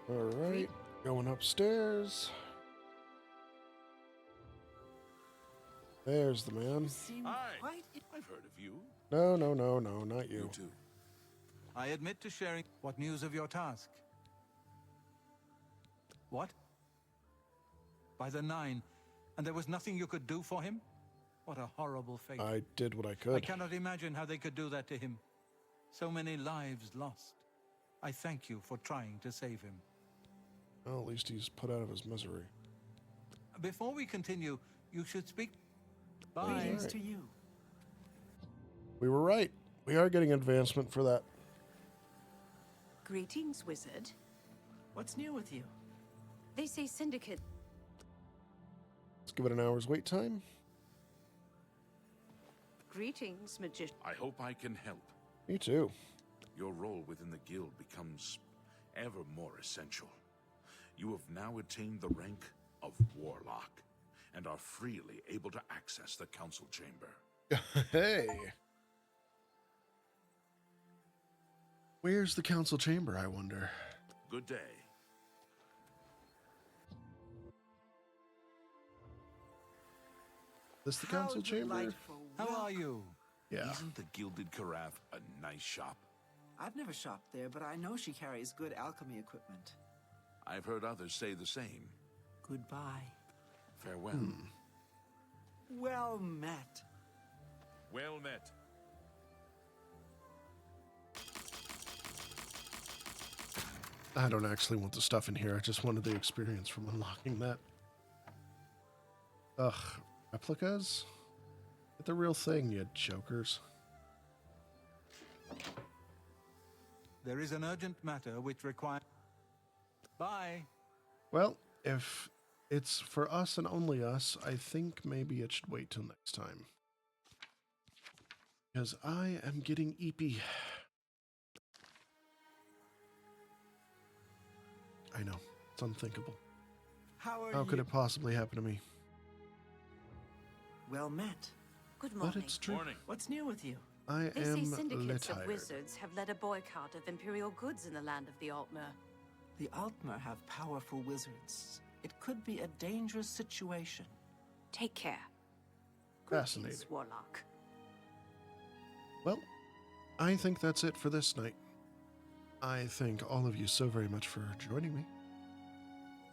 All right, going upstairs. There's the man. Hi, I've heard of you. No, not you. You too. I admit to sharing. What news of your task? What? By the 9, and there was nothing you could do for him? What a horrible fate. I did what I I could. cannot imagine how they could do that to him. So many lives lost. I thank you for trying to save him. Well, at least he's put out of his misery. Before we continue, you should speak. Bye. Greetings to you. We were right. We are getting advancement for that. Greetings, Wizard. What's new with you? They say Syndicate. Let's give it an hour's wait time. Greetings, Magician. I hope I can help. Me too. Your role within the guild becomes ever more essential. You have now attained the rank of Warlock and are freely able to access the council chamber. Hey. Where's the council chamber, I wonder? Good day. This the council chamber? Delightful. How Well, are you? Yeah. Isn't the Gilded Carafe a nice shop? I've never shopped there, but I know she carries good alchemy equipment. I've heard others say the same. Goodbye. Farewell. Well met. Well met. I don't actually want the stuff in here. I just wanted the experience from unlocking that. Ugh. Replicas? Get the real thing, you jokers. There is an urgent matter which requires. Bye. Well, if it's for us and only us, I think maybe it should wait till next time. Because I am getting eepy. I know. It's unthinkable. How could it possibly happen to me? Well met. Good morning. But it's true. Morning. What's new with you? I They say am syndicates of tired. wizards have led a boycott of Imperial goods in the land of the Altmer. The Altmer have powerful wizards. It could be a dangerous situation. Take care. Fascinating. Greetings, Warlock. Well, I think that's it for this night. I thank all of you so very much for joining me.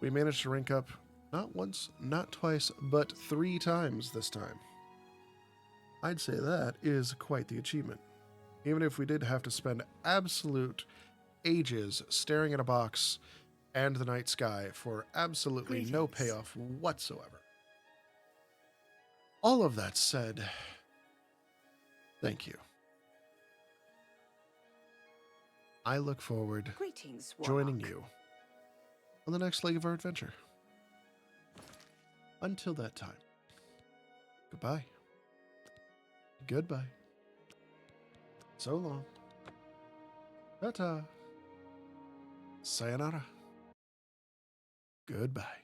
We managed to rank up not once, not twice, but 3 times this time. I'd say that is quite the achievement. Even if we did have to spend absolute ages staring at a box and the night sky for absolutely no Greetings. payoff whatsoever. All of that said, thank you. I look forward Greetings, Warlock. joining you on the next leg of our adventure. Until that time, goodbye. Goodbye. So long. Ta-ta. Sayonara. Goodbye.